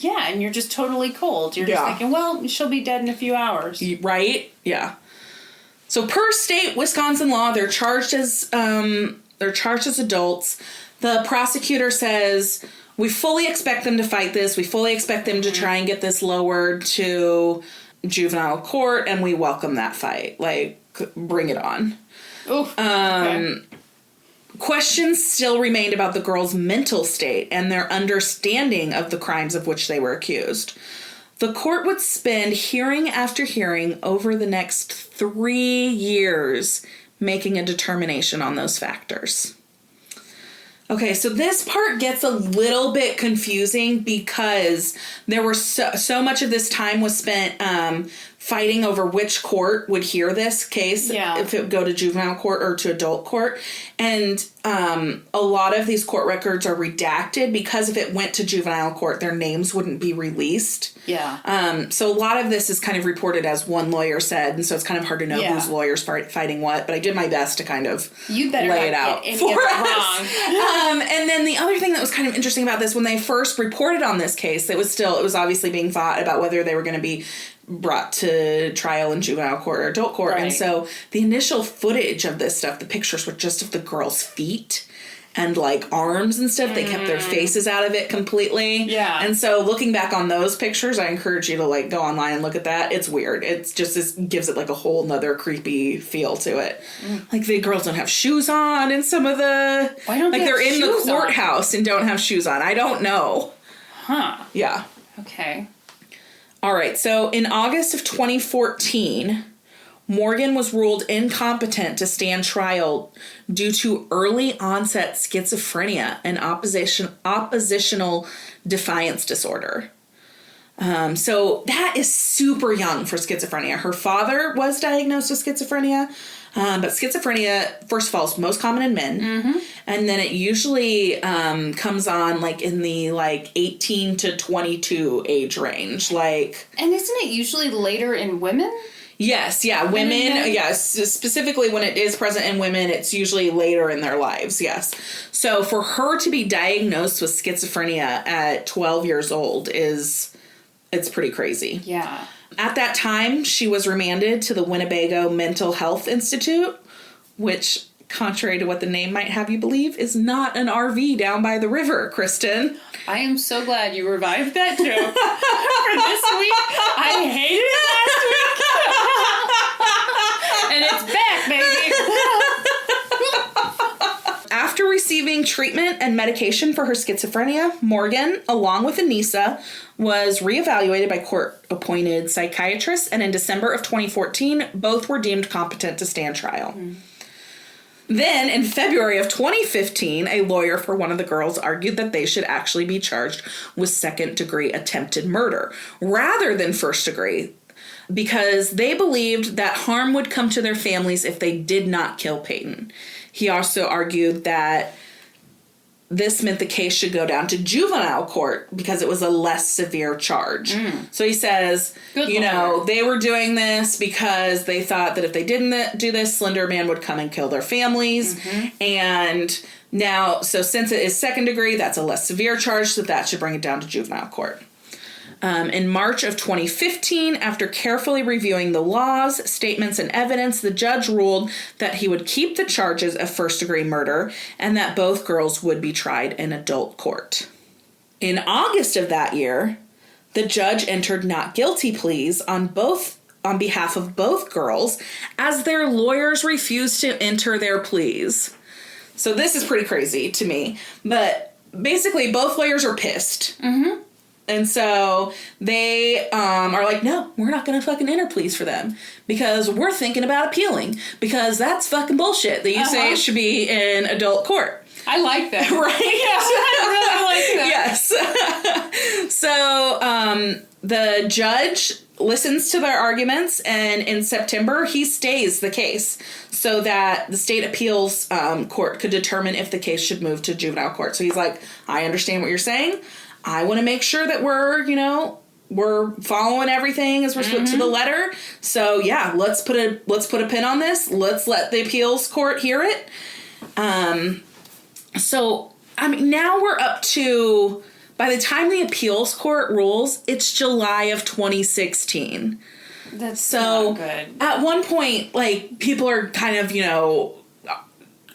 and you're just totally cold. You're just thinking, well, she'll be dead in a few hours. Right? Yeah. So per state Wisconsin law, they're charged as adults. The prosecutor says, we fully expect them to fight this. We fully expect them to try and get this lowered to juvenile court, and we welcome that fight. Like, bring it on. Oof. Okay. Questions still remained about the girls' mental state and their understanding of the crimes of which they were accused. The court would spend hearing after hearing over the next 3 years making a determination on those factors. Okay, so this part gets a little bit confusing because there were so much of this time was spent fighting over which court would hear this case, if it would go to juvenile court or to adult court. And a lot of these court records are redacted because if it went to juvenile court, their names wouldn't be released. Yeah. So a lot of this is kind of reported as one lawyer said, and so it's kind of hard to know whose lawyer's fighting what, but I did my best to kind of lay it out for us. And then the other thing that was kind of interesting about this, when they first reported on this case, it was obviously being fought about whether they were going to be brought to trial in juvenile court or adult court. Right. And so the initial footage of this stuff, the pictures were just of the girls' feet and like arms and stuff. They kept their faces out of it completely. Yeah. And so looking back on those pictures, I encourage you to like go online and look at that. It's weird. It's just, it gives it like a whole nother creepy feel to it. Like the girls don't have shoes on and some of the, why don't they're in the courthouse and don't have shoes on. I don't know. Huh. Yeah. Okay. All right, so in August of 2014, Morgan was ruled incompetent to stand trial due to early onset schizophrenia and oppositional defiance disorder. So that is super young for schizophrenia. Her father was diagnosed with schizophrenia, but schizophrenia, first of all, is most common in men. Mm-hmm. And then it usually comes on like in the like 18 to 22 age range. Like, and isn't it usually later in women? Yes, yeah, women, yes, specifically when it is present in women, it's usually later in their lives, yes. So for her to be diagnosed with schizophrenia at 12 years old it's pretty crazy. Yeah. At that time, she was remanded to the Winnebago Mental Health Institute, which, contrary to what the name might have you believe, is not an RV down by the river, Kristin. I am so glad you revived that joke for this week. I hated it last week. And it's back, baby. After receiving treatment and medication for her schizophrenia, Morgan, along with Anissa, was reevaluated by court-appointed psychiatrists, and in December of 2014, both were deemed competent to stand trial. Mm. Then, in February of 2015, a lawyer for one of the girls argued that they should actually be charged with second-degree attempted murder rather than first-degree, because they believed that harm would come to their families if they did not kill Payton. He also argued that this meant the case should go down to juvenile court because it was a less severe charge. Mm. So he says, they were doing this because they thought that if they didn't do this, Slender Man would come and kill their families. Mm-hmm. And now, so since it is second degree, that's a less severe charge, so that should bring it down to juvenile court. In March of 2015, after carefully reviewing the laws, statements, and evidence, the judge ruled that he would keep the charges of first-degree murder and that both girls would be tried in adult court. In August of that year, the judge entered not guilty pleas on behalf of both girls as their lawyers refused to enter their pleas. So this is pretty crazy to me, but basically both lawyers are pissed. Mm-hmm. And so they are like, no, we're not going to fucking enter pleas for them because we're thinking about appealing because that's fucking bullshit that you say it should be in adult court. I like that. Right? Yeah, I really like that. Yes. So the judge listens to their arguments, and in September, he stays the case so that the state appeals court could determine if the case should move to juvenile court. So he's like, I understand what you're saying. I want to make sure that we're following everything as we're supposed to the letter. So yeah, let's put a pin on this. Let's let the appeals court hear it. So I mean, now we're up to, by the time the appeals court rules, it's July of 2016. That's so not good. At one point, like, people are kind of,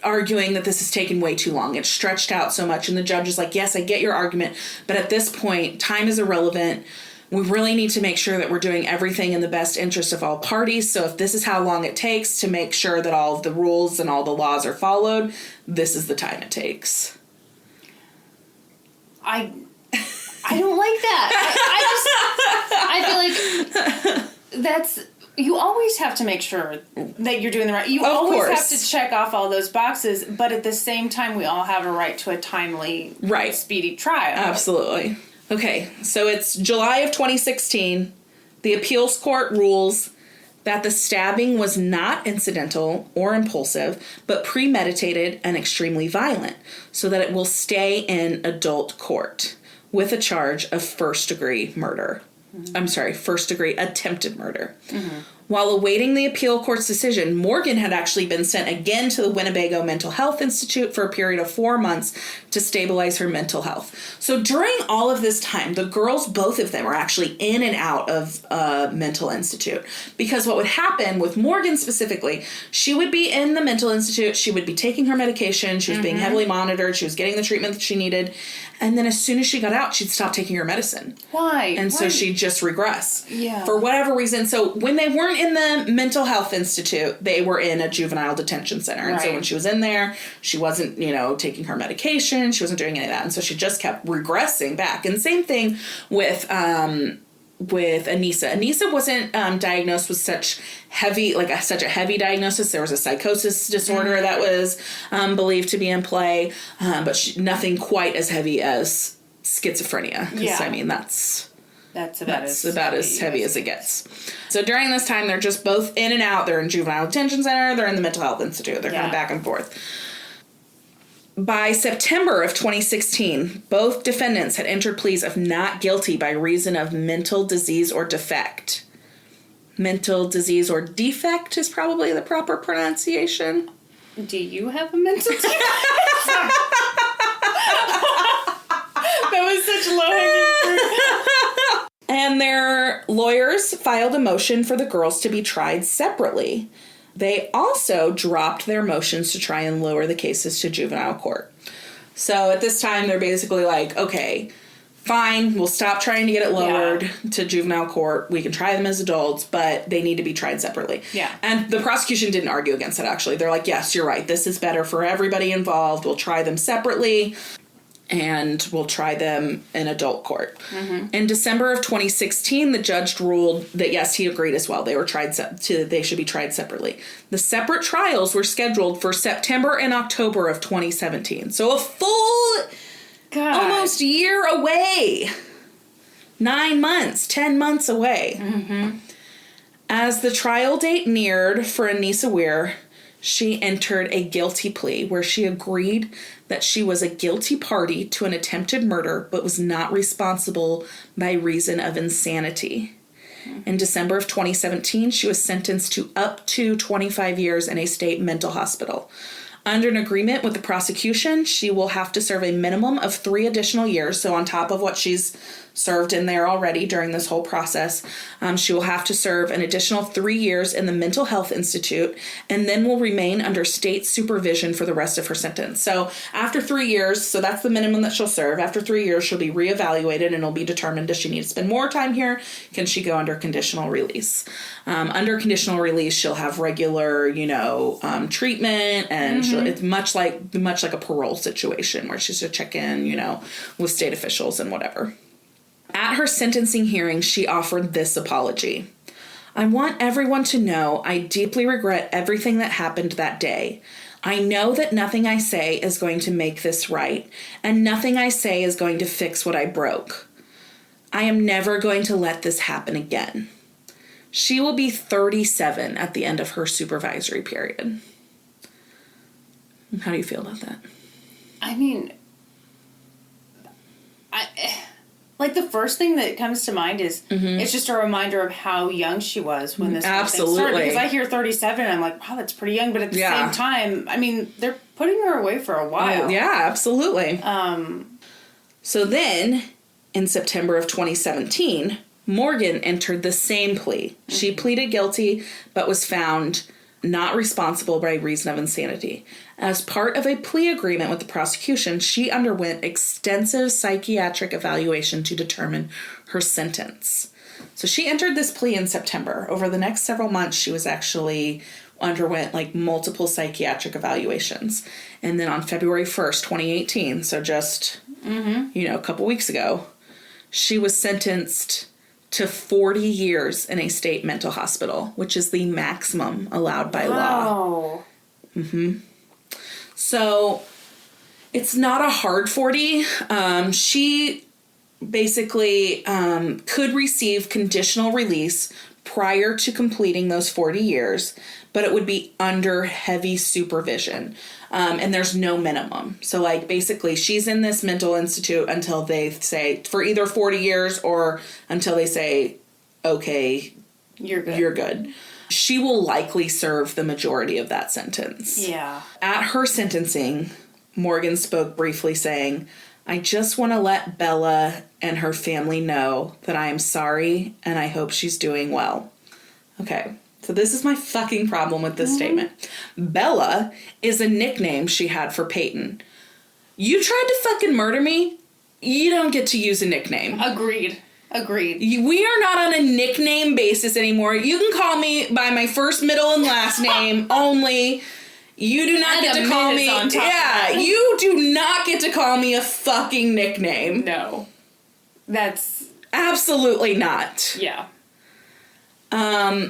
arguing that this has taken way too long. It's stretched out so much. And the judge is like, yes, I get your argument. But at this point, time is irrelevant. We really need to make sure that we're doing everything in the best interest of all parties. So if this is how long it takes to make sure that all of the rules and all the laws are followed, this is the time it takes. I don't like that. I feel like that's... You always have to make sure that you're doing the right... You always have to check off all those boxes, but at the same time, we all have a right to a timely, speedy trial. Absolutely. Okay, so it's July of 2016. The appeals court rules that the stabbing was not incidental or impulsive, but premeditated and extremely violent, so that it will stay in adult court with a charge of first-degree murder. First-degree attempted murder. While awaiting the appeal court's decision, Morgan had actually been sent again to the Winnebago Mental Health Institute for a period of 4 months to stabilize her mental health. So during all of this time, the girls, both of them, were actually in and out of a mental institute. Because what would happen with Morgan specifically, she would be in the mental institute, she would be taking her medication, she was being heavily monitored, she was getting the treatment that she needed, and then as soon as she got out, she'd stop taking her medicine. Why? And so she'd just regress. Yeah. For whatever reason. So when they weren't in the mental health institute, they were in a juvenile detention center. And so when she was in there, she wasn't, taking her medication. She wasn't doing any of that. And so she just kept regressing back. And same thing with Anissa. Anissa wasn't diagnosed with such a heavy diagnosis. There was a psychosis disorder that was believed to be in play, but nothing quite as heavy as schizophrenia. Because that's about as heavy as it gets. So during this time, they're just both in and out. They're in juvenile detention center. They're in the mental health institute. They're kind of back and forth. By September of 2016, both defendants had entered pleas of not guilty by reason of mental disease or defect. Mental disease or defect is probably the proper pronunciation. Do you have a mental defect? That was such low-hanging fruit. And their lawyers filed a motion for the girls to be tried separately. They also dropped their motions to try and lower the cases to juvenile court. So at this time, they're basically like, okay, fine, we'll stop trying to get it lowered to juvenile court. We can try them as adults, but they need to be tried separately. Yeah. And the prosecution didn't argue against it, actually. They're like, yes, you're right. This is better for everybody involved. We'll try them separately. And we'll try them in adult court. In December of 2016, the judge ruled that, yes, he agreed as well. They were they should be tried separately. The separate trials were scheduled for September and October of 2017. So a full almost year away. 9 months, 10 months away. As the trial date neared for Anissa Weir, she entered a guilty plea where she agreed that she was a guilty party to an attempted murder but was not responsible by reason of insanity. In December of 2017, she was sentenced to up to 25 years in a state mental hospital. Under an agreement with the prosecution, she will have to serve a minimum of 3 additional years. So on top of what she's served in there already during this whole process, she will have to serve an additional 3 years in the Mental Health Institute and then will remain under state supervision for the rest of her sentence. So after 3 years, so that's the minimum that she'll serve. After 3 years, she'll be reevaluated and it'll be determined, does she need to spend more time here? Can she go under conditional release? Under conditional release, she'll have regular, treatment, and it's much like a parole situation where she's to check in, with state officials and whatever. At her sentencing hearing, she offered this apology. I want everyone to know I deeply regret everything that happened that day. I know that nothing I say is going to make this right, and nothing I say is going to fix what I broke. I am never going to let this happen again. She will be 37 at the end of her supervisory period. How do you feel about that? I mean, the first thing that comes to mind is it's just a reminder of how young she was when this whole thing started. Because I hear 37 and I'm like, wow, that's pretty young. But at the same time, I mean, they're putting her away for a while. Oh, yeah, absolutely. So then, in September of 2017, Morgan entered the same plea. She pleaded guilty, but was found not responsible by reason of insanity. As part of a plea agreement with the prosecution, she underwent extensive psychiatric evaluation to determine her sentence. So she entered this plea in September. Over the next several months, she was actually underwent multiple psychiatric evaluations. And then on February 1st, 2018, so just, a couple weeks ago, she was sentenced to 40 years in a state mental hospital, which is the maximum allowed by law. So it's not a hard 40. She basically could receive conditional release prior to completing those 40 years, but it would be under heavy supervision. And there's no minimum. So, like, basically, she's in this mental institute until they say, for either 40 years or until they say, okay, you're good. You're good. She will likely serve the majority of that sentence. Yeah. At her sentencing, Morgan spoke briefly saying, I just want to let Bella and her family know that I am sorry and I hope she's doing well. Okay, so this is my fucking problem with this statement. Bella is a nickname she had for Payton. You tried to fucking murder me? You don't get to use a nickname. Agreed. We are not on a nickname basis anymore. You can call me by my first, middle, and last name only. You do not get to call me. Yeah, you do not get to call me a fucking nickname. No. That's absolutely not. Yeah.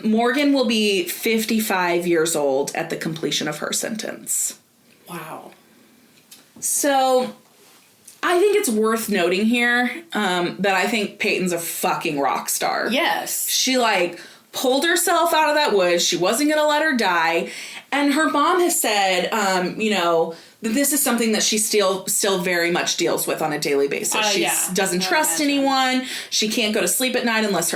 Morgan will be 55 years old at the completion of her sentence. Wow. So, I think it's worth noting here that I think Payton's a fucking rock star. Yes. She, like, pulled herself out of that woods. She wasn't going to let her die. And her mom has said, that this is something that she still very much deals with on a daily basis. She doesn't trust anyone. She can't go to sleep at night unless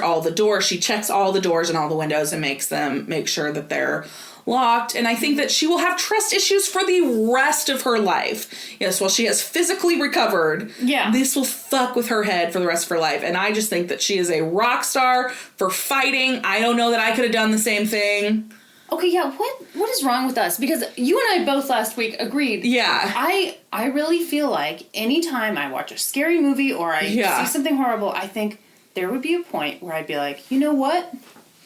she checks all the doors and all the windows and make sure that they're locked. And I think that she will have trust issues for the rest of her life. Yes, while she has physically recovered, this will fuck with her head for the rest of her life. And I just think that she is a rock star for fighting. I don't know that I could have done the same thing. Okay, yeah, what is wrong with us? Because you and I both last week agreed. Yeah. I really feel like anytime I watch a scary movie or I see something horrible, I think there would be a point where I'd be like, you know what?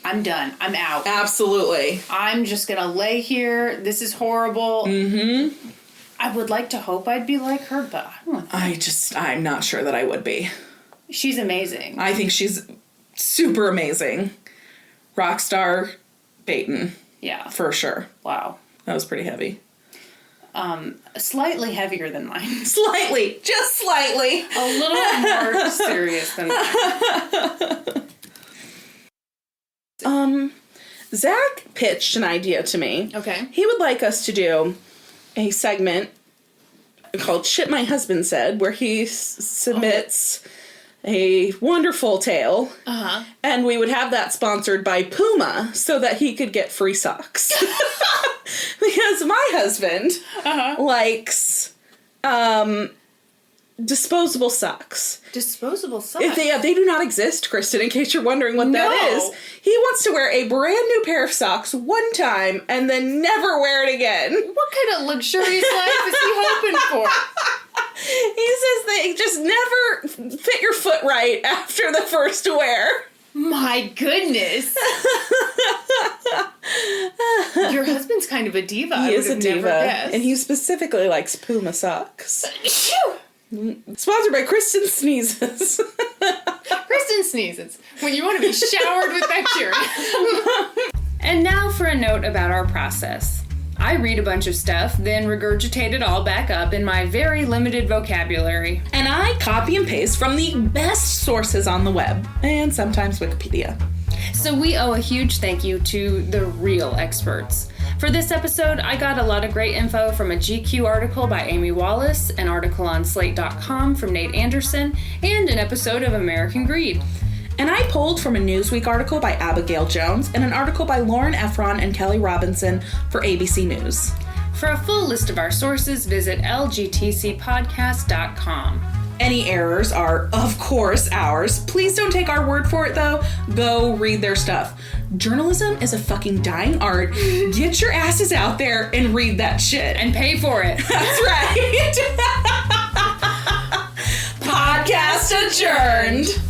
I'm done. I'm out. Absolutely. I'm just going to lay here. This is horrible. Mm-hmm. I would like to hope I'd be like her, but I don't think. I'm not sure that I would be. She's amazing. I think she's super amazing. Rockstar Payton. Yeah. For sure. Wow. That was pretty heavy. Slightly heavier than mine. Slightly. Just slightly. A little more serious than mine. Zach pitched an idea to me. Okay. He would like us to do a segment called Shit My Husband Said, where he submits a wonderful tale. Uh-huh. And we would have that sponsored by Puma so that he could get free socks. Because my husband likes disposable socks. Disposable socks? They do not exist, Kristin, in case you're wondering what that is. He wants to wear a brand new pair of socks one time and then never wear it again. What kind of luxurious life is he hoping for? He says they just never fit your foot right after the first wear. My goodness. Your husband's kind of a diva. He is a diva. And he specifically likes Puma socks. Sponsored by Kristin Sneezes. Kristin Sneezes. When you want to be showered with bacteria. And now for a note about our process. I read a bunch of stuff, then regurgitate it all back up in my very limited vocabulary. And I copy and paste from the best sources on the web, and sometimes Wikipedia. So we owe a huge thank you to the real experts. For this episode, I got a lot of great info from a GQ article by Amy Wallace, an article on Slate.com from Nate Anderson, and an episode of American Greed. And I pulled from a Newsweek article by Abigail Jones and an article by Lauren Efron and Kelly Robinson for ABC News. For a full list of our sources, visit lgtcpodcast.com. Any errors are, of course, ours. Please don't take our word for it, though. Go read their stuff. Journalism is a fucking dying art. Get your asses out there and read that shit. And pay for it. That's right. Podcast adjourned.